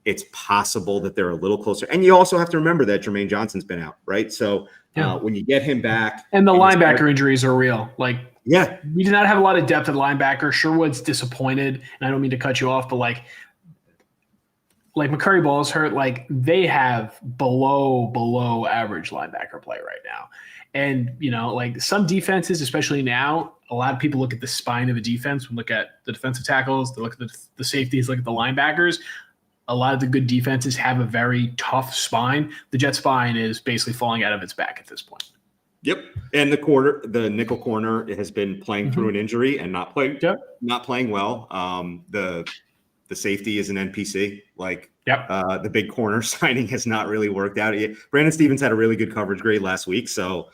A: it's possible that they're a little closer. And you also have to remember that Jermaine Johnson's been out, right? So when you get him back.
B: And the linebacker injuries are real. Like,
A: yeah,
B: we did not have a lot of depth at linebacker. Sherwood's disappointed, and I don't mean to cut you off, but like McCurry Ball's hurt. Like, they have below average linebacker play right now. And, like some defenses, especially now, a lot of people look at the spine of a defense. We look at the defensive tackles, they look at the safeties, look at the linebackers. A lot of the good defenses have a very tough spine. The Jets' spine is basically falling out of its back at this point.
A: Yep. And the nickel corner has been playing through an injury and not playing well. The safety is an NPC. Like, the big corner signing has not really worked out. Brandon Stevens had a really good coverage grade last week, so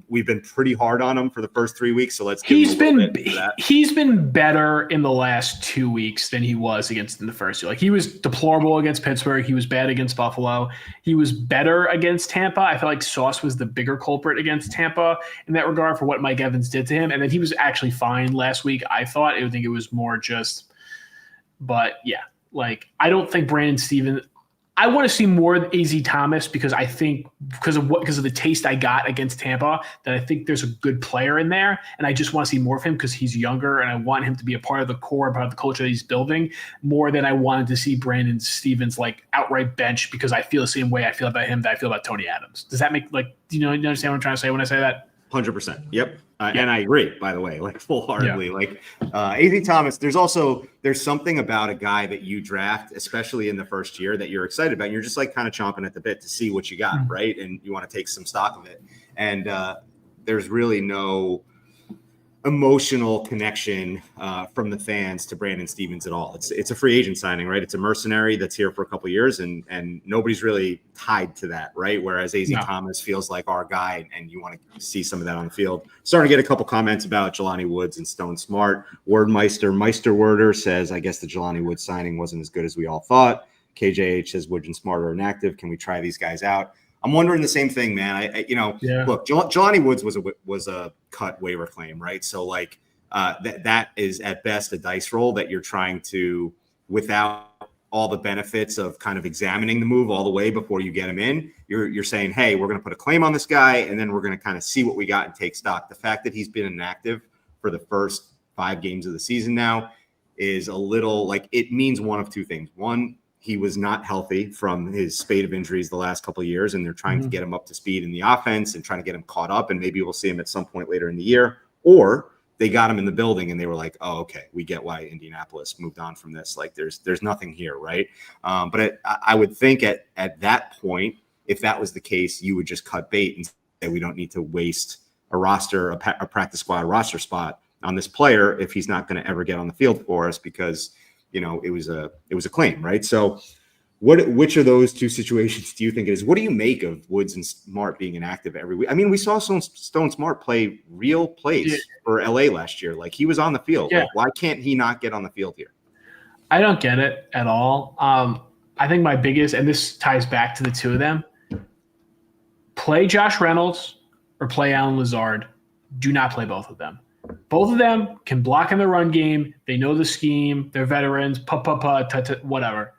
A: we've been pretty hard on him for the first 3 weeks. So let's give him a little bit for that. He's
B: been better in the last 2 weeks than he was against in the first year. Like, he was deplorable against Pittsburgh. He was bad against Buffalo. He was better against Tampa. I feel like Sauce was the bigger culprit against Tampa in that regard for what Mike Evans did to him. And then he was actually fine last week. I think it was more just. But yeah, like, I don't think Brandon Stevens. I want to see more AZ Thomas because I think because of the taste I got against Tampa, that I think there's a good player in there, and I just want to see more of him because he's younger and I want him to be a part of the core, part of the culture that he's building, more than I wanted to see Brandon Stevens like outright bench because I feel the same way I feel about him that I feel about Tony Adams. Does that make do you understand what I'm trying to say when I say that?
A: 100%. Yep. And I agree, by the way, like full-heartedly. Like AZ Thomas, there's something about a guy that you draft, especially in the first year, that you're excited about. And you're just like kind of chomping at the bit to see what you got, right? And you want to take some stock of it. And there's really no emotional connection from the fans to Brandon Stevens at all. It's a free agent signing, right? It's a mercenary that's here for a couple of years, and nobody's really tied to that, right? Whereas AZ Thomas feels like our guy, and you want to see some of that on the field. Starting to get a couple comments about Jelani Woods and Stone Smart. Meisterwerder says, I guess the Jelani Woods signing wasn't as good as we all thought. KJH says Woods and Smart are inactive. Can we try these guys out? I'm wondering the same thing, man. Look, Jelani Woods was a cut waiver claim, right? So like that is at best a dice roll that you're trying to, without all the benefits of kind of examining the move all the way before you get him in. You're saying, hey, we're going to put a claim on this guy, and then we're going to kind of see what we got and take stock. The fact that he's been inactive for the first 5 games of the season now is a little like, it means one of two things. One, he was not healthy from his spate of injuries the last couple of years, and they're trying to get him up to speed in the offense and trying to get him caught up, and maybe we'll see him at some point later in the year. Or they got him in the building and they were like, oh, okay, we get why Indianapolis moved on from this. Like there's nothing here, right? But I would think at that point, if that was the case, you would just cut bait and say we don't need to waste a practice squad roster spot on this player if he's not going to ever get on the field for us because – it was a claim, right? So which of those two situations do you think it is? What do you make of Woods and Smart being inactive every week? I mean, we saw Stone Smart play real plays for LA last year. Like he was on the field.
B: Yeah.
A: Like, why can't he not get on the field here?
B: I don't get it at all. I think my biggest, and this ties back to the two of them, play Josh Reynolds or play Allen Lazard. Do not play both of them. Both of them can block in the run game. They know the scheme. They're veterans. Whatever.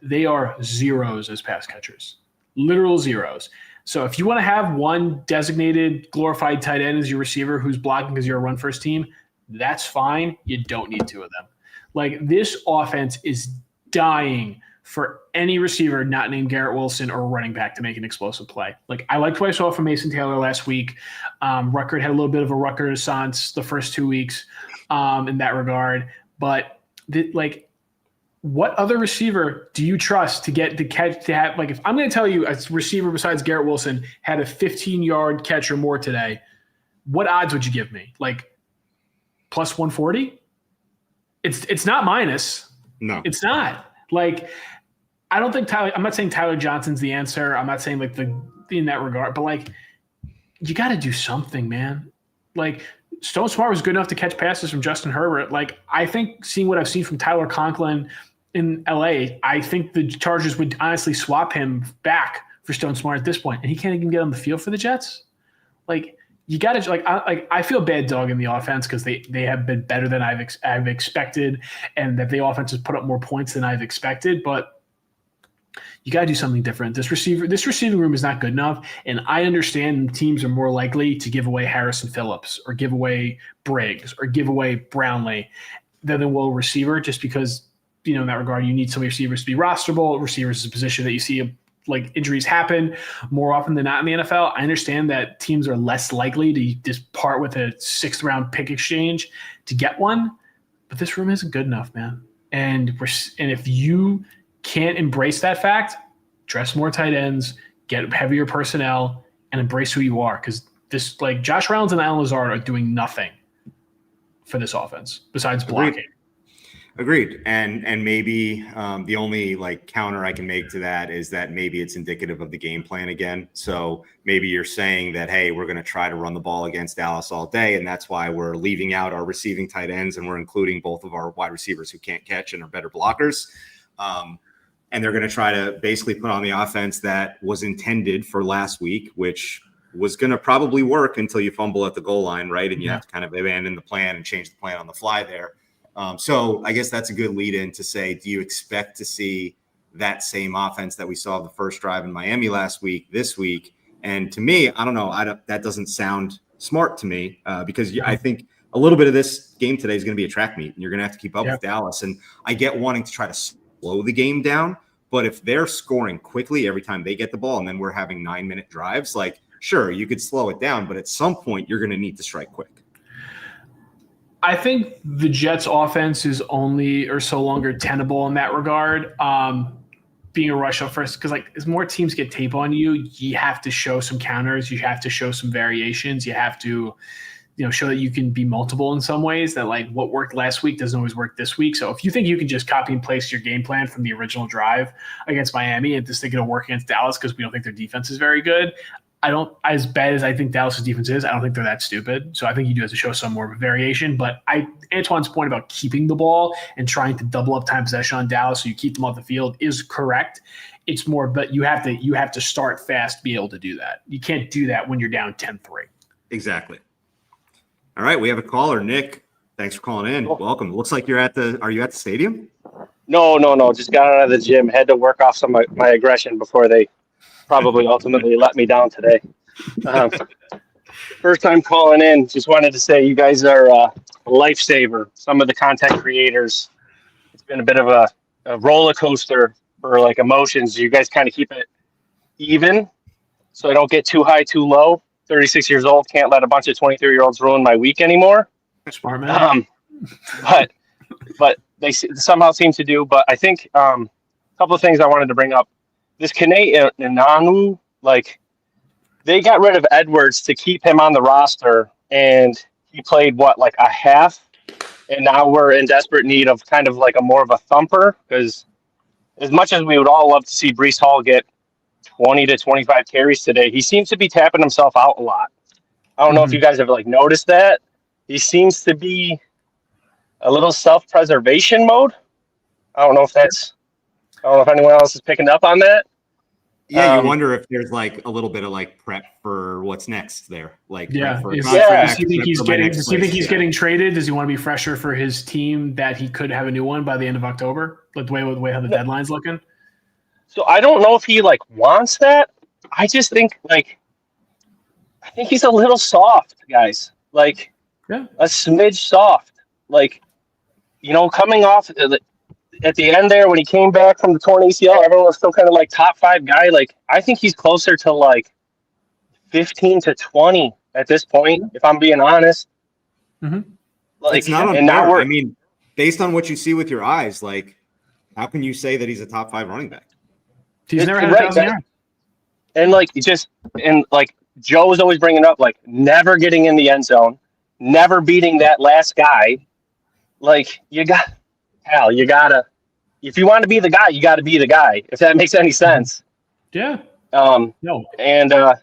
B: They are zeros as pass catchers, literal zeros. So if you want to have one designated glorified tight end as your receiver who's blocking because you're a run first team, that's fine. You don't need 2 of them. Like this offense is dying for any receiver not named Garrett Wilson or running back to make an explosive play. Like I liked what I saw from Mason Taylor last week. Ruckert had a little bit of a Ruckert renaissance the first 2 weeks in that regard. But what other receiver do you trust to get the catch to have? Like if I'm going to tell you a receiver besides Garrett Wilson had a 15-yard catch or more today, what odds would you give me? Like plus 140? It's not minus.
A: No,
B: it's not. Like I don't think I'm not saying Tyler Johnson's the answer. I'm not saying like in that regard, but like you got to do something, man. Like Stone Smart was good enough to catch passes from Justin Herbert. Like I think seeing what I've seen from Tyler Conklin in LA, I think the Chargers would honestly swap him back for Stone Smart at this point, and he can't even get on the field for the Jets. Like you got to I feel bad dogging the offense because they have been better than I've expected, and that the offense has put up more points than I've expected, but you got to do something different. This receiving room is not good enough, and I understand teams are more likely to give away Harrison Phillips or give away Briggs or give away Brownlee than they will receiver, just because in that regard you need some receivers to be rosterable. Receivers is a position that you see like injuries happen more often than not in the NFL. I understand that teams are less likely to just part with a 6th round pick exchange to get one, but this room isn't good enough, man. And if you can't embrace that fact, dress more tight ends, get heavier personnel, and embrace who you are. Because this, like Josh Reynolds and Allen Lazard are doing nothing for this offense besides blocking.
A: Agreed. And maybe the only counter I can make to that is that maybe it's indicative of the game plan again. So maybe you're saying that, hey, we're going to try to run the ball against Dallas all day, and that's why we're leaving out our receiving tight ends and we're including both of our wide receivers who can't catch and are better blockers. And they're going to try to basically put on the offense that was intended for last week, which was going to probably work until you fumble at the goal line, right? And you have to kind of abandon the plan and change the plan on the fly there. So I guess that's a good lead in to say, do you expect to see that same offense that we saw the first drive in Miami last week, this week? And to me, I don't know. That doesn't sound smart to me because I think a little bit of this game today is going to be a track meet and you're going to have to keep up with Dallas. And I get wanting to try to slow the game down, but if they're scoring quickly every time they get the ball and then we're having 9-minute drives, like sure, you could slow it down, but at some point you're going to need to strike quick.
B: I think the Jets offense is so longer tenable in that regard. Being a rush up first, because like as more teams get tape on you, you have to show some counters, you have to show some variations, you have to, show that you can be multiple in some ways, that like what worked last week doesn't always work this week. So if you think you can just copy and paste your game plan from the original drive against Miami and just think it'll work against Dallas because we don't think their defense is very good, as bad as I think Dallas' defense is, I don't think they're that stupid. So I think you do have to show some more variation. But Antoine's point about keeping the ball and trying to double up time possession on Dallas so you keep them off the field is correct. It's more, but you have to start fast to be able to do that. You can't do that when you're down 10-3.
A: Exactly. All right, we have a caller, Nick. Thanks for calling in. Welcome. Looks like are you at the stadium?
D: No. Just got out of the gym. Had to work off some of my aggression before they probably ultimately let me down today. First time calling in. Just wanted to say you guys are a lifesaver. Some of the content creators, it's been a bit of a roller coaster for like emotions. You guys kind of keep it even, so I don't get too high, too low. 36 years old, can't let a bunch of 23-year-olds ruin my week anymore.
B: Smart man.
D: But they somehow seem to do. But I think a couple of things I wanted to bring up. This Kane and Nanu, like they got rid of Edwards to keep him on the roster, and he played like a half, and now we're in desperate need of kind of like a more of a thumper, because as much as we would all love to see Breece Hall get 20 to 25 carries today, he seems to be tapping himself out a lot. I don't know if you guys have like noticed that. He seems to be a little self-preservation mode. I don't know if anyone else is picking up on that.
A: Yeah, you wonder if there's like a little bit of like prep for what's next there. Like,
B: yeah,
A: prep for
B: does he think he's getting traded? Does he want to be fresher for his team that he could have a new one by the end of October? Like the way how the deadline's looking.
D: So I don't know if he like wants that. I just think I think he's a little soft, guys. Like a smidge soft. Like, coming off at the end there when he came back from the torn ACL, everyone was still kind of like top 5 guy. Like, I think he's closer to like 15 to 20 at this point, if I'm being honest.
B: Mm-hmm.
D: Like,
A: it's not unfair. I mean, based on what you see with your eyes, like, how can you say that he's a top 5 running back?
B: He's never had 1,000 yards.
D: And Joe was always bringing up, like, never getting in the end zone, never beating that last guy. Like, if you want to be the guy, you got to be the guy, if that makes any sense.
B: Yeah.
D: No. And I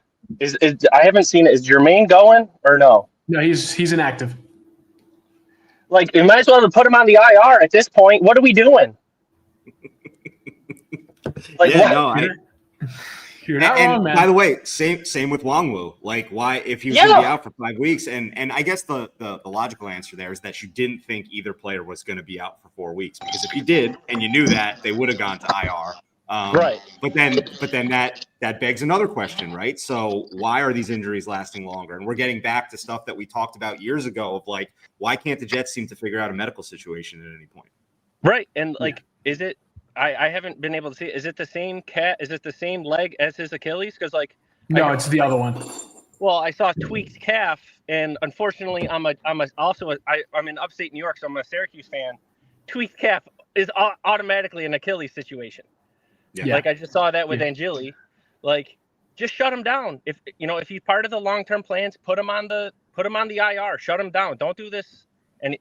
D: haven't seen it. Is Jermaine going or no?
B: No, he's inactive.
D: Like, you might as well put him on the IR at this point. What are we doing?
A: Like,
B: you're not wrong, man.
A: By the way, same with Wongwu. Like, why, if he was going to be out for 5 weeks, and I guess the logical answer there is that you didn't think either player was going to be out for 4 weeks, because if you did and you knew that, they would have gone to IR.
D: Right.
A: But then that begs another question, right? So why are these injuries lasting longer? And we're getting back to stuff that we talked about years ago of like, why can't the Jets seem to figure out a medical situation at any point?
D: Right. And is it? I haven't been able to see it. Is it the same Is it the same leg as his Achilles? Because
B: no, it's the other one.
D: Well, I saw tweaked calf, and unfortunately, I'm in upstate New York, so I'm a Syracuse fan. Tweaked calf is automatically an Achilles situation. Yeah. Like I just saw that with Angeli. Like, just shut him down. If he's part of the long-term plans, put him on the IR. Shut him down. Don't do this. And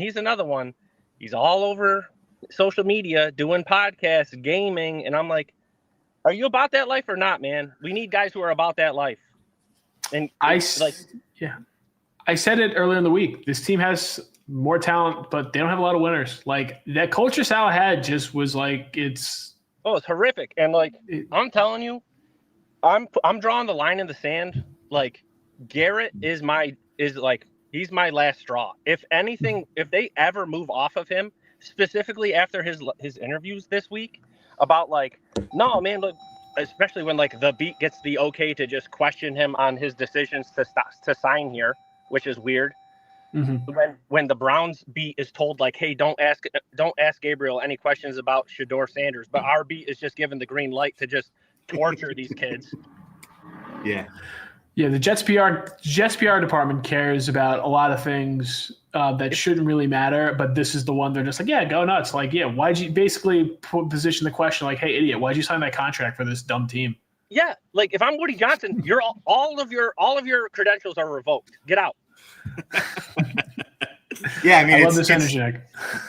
D: he's another one. He's all over social media doing podcasts, gaming, and I'm like, are you about that life or not, man? We need guys who are about that life. And I said
B: it earlier in the week. This team has more talent, but they don't have a lot of winners. Like, that culture Sal had just was like, it's
D: horrific. And like, I'm telling you, I'm drawing the line in the sand. Like, Garrett he's my last straw. If anything, if they ever move off of him, specifically after his interviews this week about like, no, man, look, especially when like the beat gets the okay to just question him on his decisions to sign here, which is weird. Mm-hmm. When the Browns beat is told like, hey, don't ask Gabriel any questions about Shedeur Sanders, but our beat is just given the green light to just torture these kids.
A: Yeah.
B: Yeah, the Jets PR department cares about a lot of things that shouldn't really matter, but this is the one they're just like, yeah, go nuts. Like, yeah, why'd you basically position the question like, hey, idiot, why'd you sign that contract for this dumb team?
D: Yeah, like if I'm Woody Johnson, you're all of your credentials are revoked. Get out.
A: Yeah, I mean,
B: I love this energy.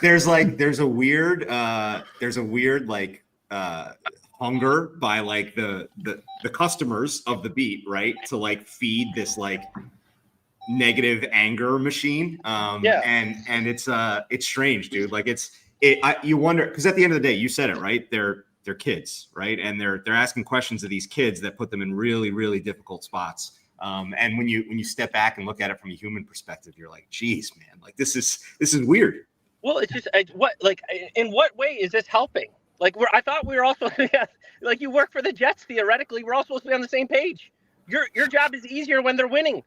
A: There's a weird like hunger by like the customers of the beat, right, to like feed this like negative anger machine. And it's strange, dude. Like you wonder, because at the end of the day, you said it right. They're kids, right, and they're asking questions of these kids that put them in really, really difficult spots. And when you step back and look at it from a human perspective, you're like, geez, man, like this is weird.
D: Well, it's just in what way is this helping? Like I thought we were also like you work for the Jets theoretically. We're all supposed to be on the same page. Your job is easier when they're winning.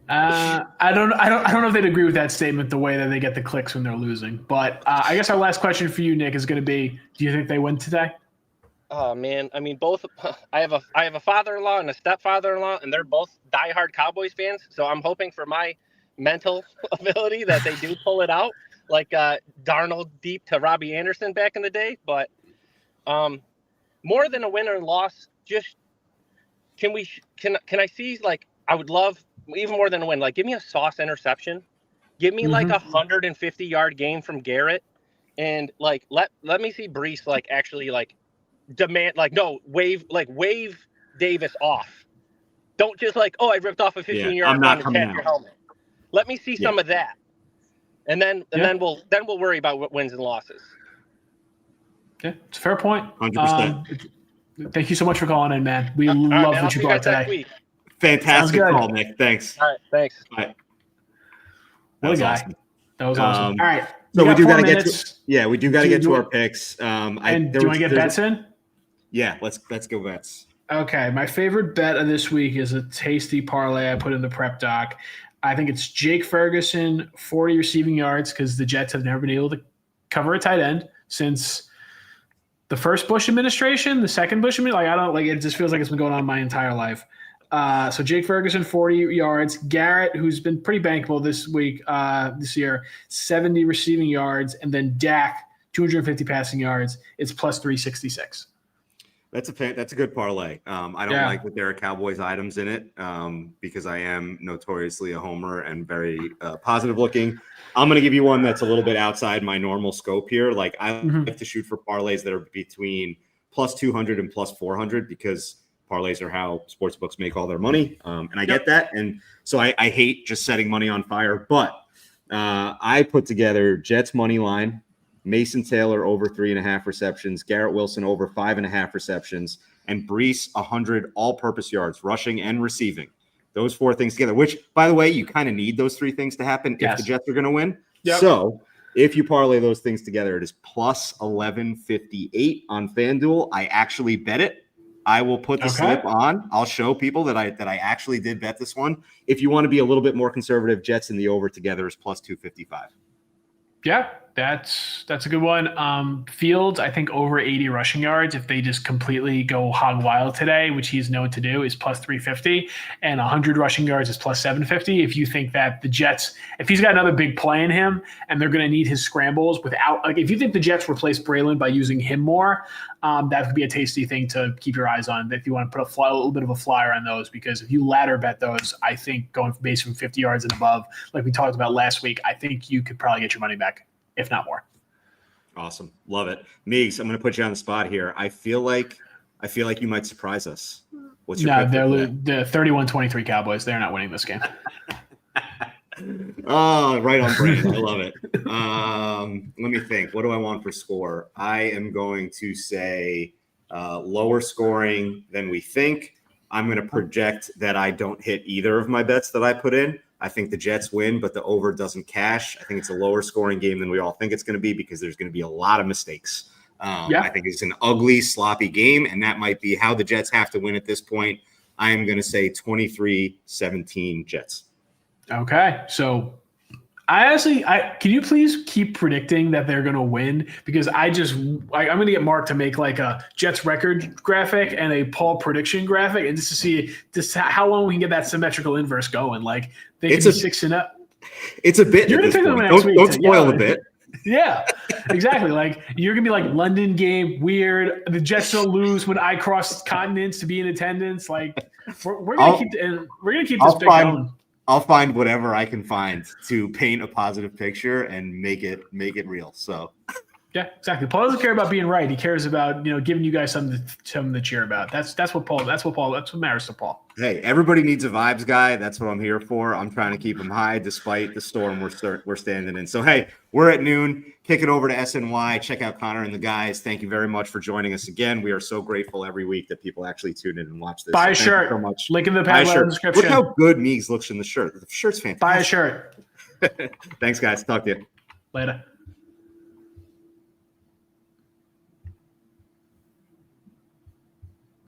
B: I don't know if they'd agree with that statement, the way that they get the clicks when they're losing. But I guess our last question for you, Nick, is going to be: do you think they win today?
D: Oh man, I mean, both. I have a father-in-law and a stepfather-in-law, and they're both diehard Cowboys fans. So I'm hoping for my mental ability that they do pull it out, like Darnold deep to Robbie Anderson back in the day. But more than a win or loss, just can I see, like, I would love even more than a win. Like, give me a sauce interception, give me like a 150-yard game from Garrett, and like let me see Brees like actually like demand, like, no, wave Davis off. Don't just like, oh, I ripped off a 15-yard run and tap your helmet. Let me see some of that, and then we'll worry about wins and losses.
B: Yeah, it's a fair point.
A: 100%.
B: Thank you so much for calling in, man. We love what you brought today.
A: Fantastic call, Nick. Thanks.
D: All right, thanks.
A: Bye.
B: What a guy. Awesome. That was awesome. All right.
A: So we do got to get to our picks.
B: Do you want to get bets in?
A: Yeah, let's go bets.
B: Okay, my favorite bet of this week is a tasty parlay I put in the prep doc. I think it's Jake Ferguson, 40 receiving yards, because the Jets have never been able to cover a tight end since the first Bush administration, the second Bush administration. It just feels like it's been going on my entire life. So Jake Ferguson, 40 yards. Garrett, who's been pretty bankable this year, 70 receiving yards. And then Dak, 250 passing yards. It's plus 366.
A: That's a good parlay. I don't like that there are Cowboys items in it because I am notoriously a homer and very positive looking. I'm going to give you one that's a little bit outside my normal scope here. Like, I like to shoot for parlays that are between plus 200 and plus 400 because parlays are how sportsbooks make all their money. And I get that. And so I hate just setting money on fire. But I put together Jets money line, Mason Taylor over 3.5 receptions, Garrett Wilson over 5.5 receptions, and Brees 100 all-purpose yards, rushing and receiving. Those four things together, which, by the way, you kind of need those three things to happen if the Jets are going to win. Yep. So if you parlay those things together, it is plus 1158 on FanDuel. I actually bet it. I will put the slip on. I'll show people that I actually did bet this one. If you want to be a little bit more conservative, Jets and the over together is plus 255.
B: Yeah, that's a good one. Fields, I think over 80 rushing yards, if they just completely go hog wild today, which he's known to do, is plus 350, and 100 rushing yards is plus 750. If you think that the Jets, if he's got another big play in him and they're going to need his scrambles without, like, if you think the Jets replace Braylon by using him more, that could be a tasty thing to keep your eyes on if you want to put a little bit of a flyer on those, because if you ladder bet those, I think going base from 50 yards and above, like we talked about last week, I think you could probably get your money back, if not more.
A: Awesome. Love it. Meegs, I'm going to put you on the spot here. I feel like you might surprise us. What's your pick?
B: They're the 31-23 Cowboys. They're not winning this game.
A: Oh, right on brand. I love it. Let me think. What do I want for score? I am going to say lower scoring than we think. I'm going to project that I don't hit either of my bets that I put in. I think the Jets win, but the over doesn't cash. I think it's a lower scoring game than we all think it's going to be because there's going to be a lot of mistakes. I think it's an ugly, sloppy game, and that might be how the Jets have to win at this point. I am going to say 23-17 Jets.
B: Okay, so Can you please keep predicting that they're going to win? Because I'm going to get Mark to make like a Jets record graphic and a Paul prediction graphic, and just to see how long we can get that symmetrical inverse going. Like they could be 6-0.
A: It's a bit.
B: You're going to pick them next week.
A: Don't spoil the bit.
B: Yeah, exactly. Like you're gonna be like London game, weird. The Jets don't lose when I cross continents to be in attendance. Like we're gonna keep this big going.
A: I'll find whatever I can find to paint a positive picture and make it real. So
B: yeah, exactly. Paul doesn't care about being right. He cares about giving you guys something to cheer about. That's what matters to Paul.
A: Hey, everybody needs a vibes guy. That's what I'm here for. I'm trying to keep them high despite the storm we're standing in. So hey, we're at noon. Kick it over to SNY. Check out Connor and the guys. Thank you very much for joining us again. We are so grateful every week that people actually tune in and watch this.
B: Buy a shirt.
A: So much.
B: Link in the description.
A: Look how good Meegs looks in the shirt. The shirt's fantastic.
B: Buy a shirt.
A: Thanks, guys. Talk to you
B: Later.